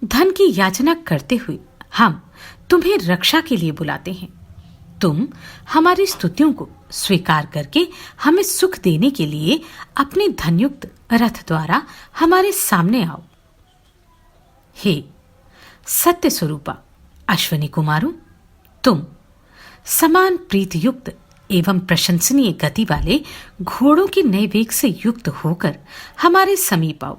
धन की याचना करते हुए हम तुम्हें रक्षा के लिए बुलाते हैं। तुम हमारी स्तुतियों को स्वीकार करके हमें सुख देने के लिए अपने धनयुक्त रथ द्वारा हमारे सामने आओ। हे सत्य स्वरूपा अश्विनी कुमारों, तुम समान प्रीति युक्त एवं प्रशंसनीय गति वाले घोड़ों के नए वेग से युक्त होकर हमारे समीप आओ।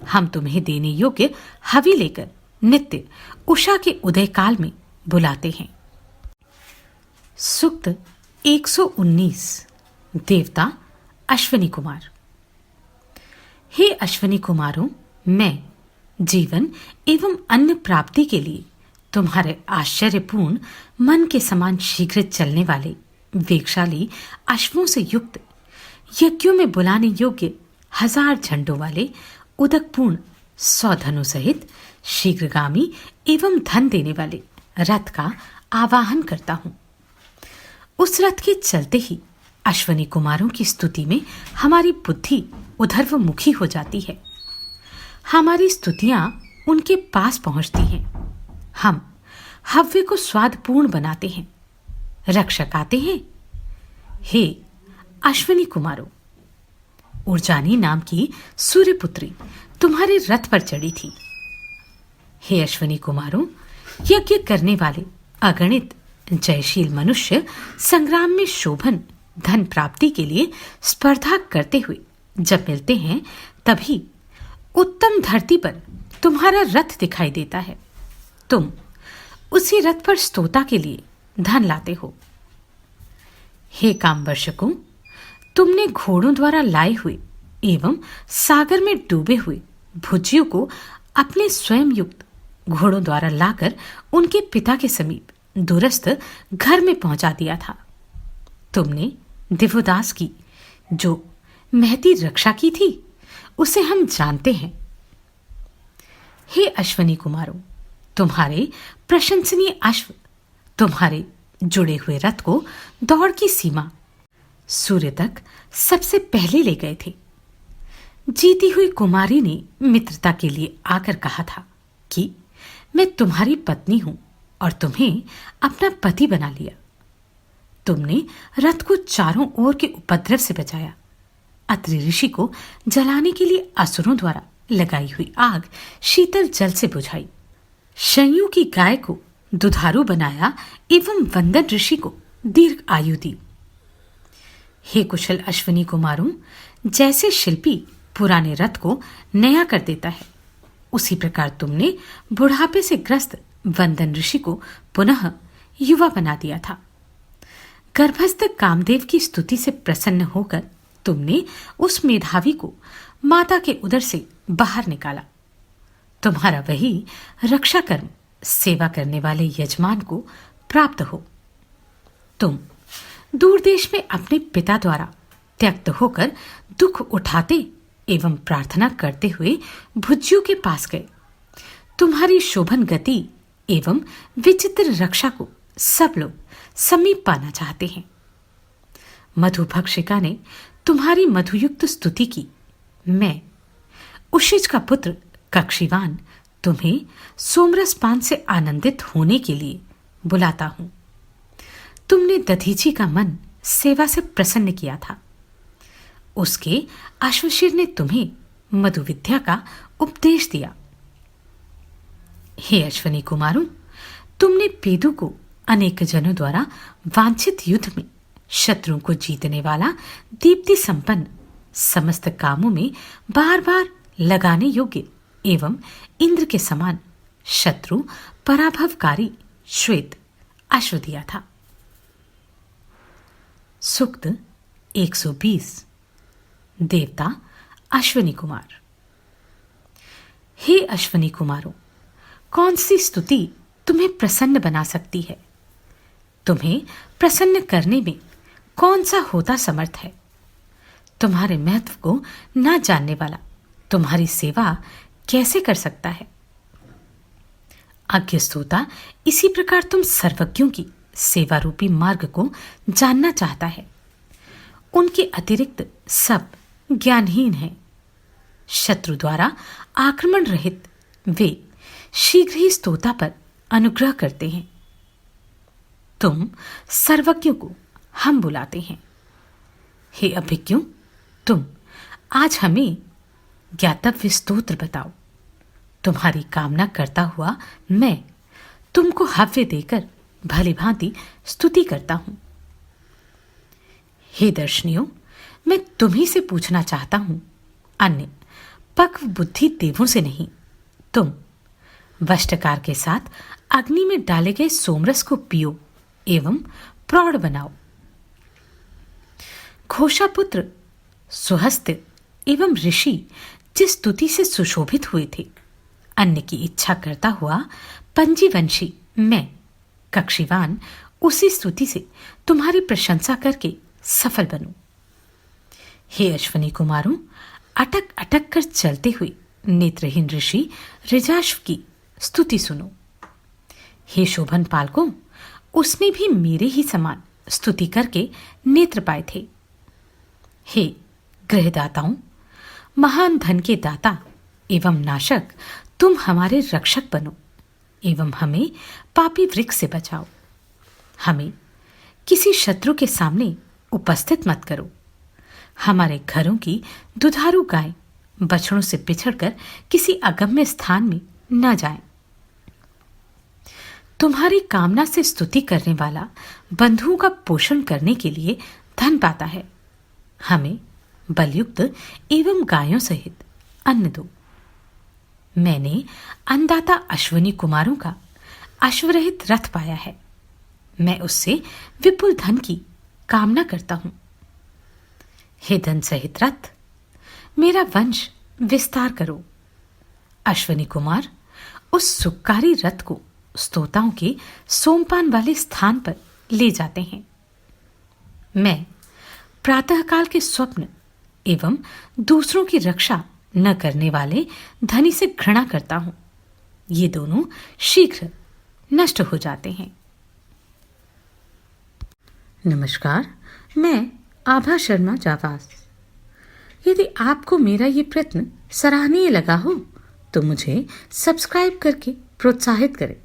हम तुम्हें देने योग्य हवि लेकर नित्य उषा के उदय काल में बुलाते हैं। सूक्त 119। देवता अश्विनी कुमार। हे अश्विनी कुमारों, मैं जीवन एवं अन्न प्राप्ति के लिए तुम्हारे आश्चर्यपूर्ण मन के समान शीघ्र चलने वाले वेगशाली अश्वों से युक्त, यज्ञों में बुलाने योग्य 1000 झंडों वाले उदकपूर्ण 100 धनु सहित शीघ्रगामी एवं धन देने वाले रथ का आवाहन करता हूं। उस रथ के चलते ही अश्विनी कुमारों की स्तुति में हमारी बुद्धि उधर्वमुखी हो जाती है। हमारी स्तुतियां उनके पास पहुंचती हैं। हम हव्य को स्वादपूर्ण बनाते हैं, रक्षक आते हैं। हे अश्विनी कुमारों, उर्जानी नाम की सूर्यपुत्री तुम्हारे रथ पर चढ़ी थी। हे अश्विनी कुमारों, यज्ञ करने वाले अगणित जयशील मनुष्य संग्राम में शोभन धन प्राप्ति के लिए स्पर्धा करते हुए जब मिलते हैं, तभी उत्तम धरती पर तुम्हारा रथ दिखाई देता है। तुम उसी रथ पर स्तोता के लिए धन लाते हो। हे कामवर्षकों, तुमने घोड़ों द्वारा लाए हुए एवं सागर में डूबे हुए भुज्यु को अपने स्वयं युक्त घोड़ों द्वारा लाकर उनके पिता के समीप दूरस्थ घर में पहुंचा दिया था। तुमने दिवोदास की जो महती रक्षा की थी उसे हम जानते हैं। हे अश्वनी कुमारों, तुम्हारे प्रशंसनीय अश्व तुम्हारे जुड़े हुए रथ को दौड़ की सीमा सूर्य तक सबसे पहले ले गए थे। जीती हुई कुमारी ने मित्रता के लिए आकर कहा था कि मैं तुम्हारी पत्नी हूं और तुम्हें अपना पति बना लिया। तुमने रथ को चारों ओर के उपद्रव से बचाया। अत्रि ऋषि को जलाने के लिए असुरों द्वारा लगाई हुई आग शीतल जल से बुझाई। शयू की गाय को दुधारू बनाया एवं वंदन ऋषि को दीर्घ आयु दी। हे कुशल अश्विनी कुमारों, जैसे शिल्पी पुराने रथ को नया कर देता है, उसी प्रकार तुमने बुढ़ापे से ग्रस्त वंदन ऋषि को पुनः युवा बना दिया था। गर्भस्थ कामदेव की स्तुति से प्रसन्न होकर तुमने उस मेधावी को माता के उदर से बाहर निकाला। तुम्हारा वही रक्षा कर्म सेवा करने वाले यजमान को प्राप्त हो। तुम दूर देश में अपने पिता द्वारा त्यक्त होकर दुख उठाते एवं प्रार्थना करते हुए भुज्यू के पास गए। तुम्हारी शोभन गति एवं विचित्र रक्षा को सब लोग समीप पाना चाहते हैं। मधुभक्षिका ने तुम्हारी मधुयुक्त स्तुति की। मैं उशिज का पुत्र कक्षीवान तुम्हें सोमरसपान से आनंदित होने के लिए बुलाता हूं। तुमने दधीची का मन सेवा से प्रसन्न किया था। उसके अश्वशीर ने तुम्हें मधु विद्या का उपदेश दिया। हे अश्वनी कुमारों, तुमने पेदु को अनेक जनों द्वारा वांछित युद्ध में शत्रुओं को जीतने वाला दीप्ति संपन्न समस्त कामों में बार बार लगाने योग्य एवं इंद्र के समान शत्रु पराभवकारी श्वेत अश्व दिया था। सूक्त 120। देवता अश्वनी कुमार। हे अश्वनी कुमारों, कौन सी स्तुति तुम्हें प्रसन्न बना सकती है? तुम्हें प्रसन्न करने में कौन सा होता समर्थ है? तुम्हारे महत्व को ना जानने वाला तुम्हारी सेवा कैसे कर सकता है? आज्ञा स्तोता इसी प्रकार तुम सर्वज्ञों की सेवा रूपी मार्ग को जानना चाहता है। उनके अतिरिक्त सब ज्ञानहीन हैं। शत्रु द्वारा आक्रमण रहित वे शीघ्र ही स्तोता पर अनुग्रह करते हैं। तुम सर्वज्ञों को हम बुलाते हैं। हे अभिज्ञों, तुम आज हमें ज्ञातव्य स्तोत्र बताओ। तुम्हारी कामना करता हुआ मैं तुमको हव्य देकर भली भांति स्तुति करता हूं। हे दर्शनियों, मैं तुम्ही से पूछना चाहता हूं, अन्य पक्व बुद्धि देवों से नहीं। तुम वष्टकार के साथ अग्नि में डाले गए सोमरस को पियो एवं प्रौढ़ बनाओ। घोषापुत्र सुहस्तित एवं ऋषि जिस स्तुति से सुशोभित हुए थे, अन्य की इच्छा करता हुआ पंजीवंशी मैं कक्षीवान उसी स्तुति से तुम्हारी प्रशंसा करके सफल बनूं। हे अश्वनी कुमारों, अटक अटक कर चलते हुए नेत्रहीन ऋषि ऋजाश्व की स्तुति सुनो। हे शोभन पालकों, उसने भी मेरे ही समान स्तुति करके नेत्र पाए थे। हे गृहदाताओं, महान धन के दाता एवं नाशक, तुम हमारे रक्षक बनो एवं हमें पापी वृक्ष से बचाओ। हमें किसी शत्रु के सामने उपस्थित मत करो। हमारे घरों की दुधारू गाय बछड़ों से बिछड़कर किसी अगम्य स्थान में न जाए। तुम्हारी कामना से स्तुति करने वाला बंधुओं का पोषण करने के लिए धन पाता है। हमें बलयुक्त एवं गायों सहित अन्न दो। मैंने अन्नदाता अश्वनी कुमारों का अश्वरहित रथ पाया है। मैं उससे विपुल धन की कामना करता हूं। हे धन सहित रथ, मेरा वंश विस्तार करो। अश्वनी कुमार, उस सुखकारी रथ को स्तोताओं के सोमपान वाले स्थान पर ले जाते हैं। मैं प्रातःकाल के स्वप्न एवं दूसरों की रक्षा न करने वाले धनी से घृणा करता हूं। ये दोनों शीघ्र नष्ट हो जाते हैं। नमस्कार, मैं आभा शर्मा जावास। यदि आपको मेरा ये प्रयत्न सराहनीय लगा हो तो मुझे सब्सक्राइब करके प्रोत्साहित करें।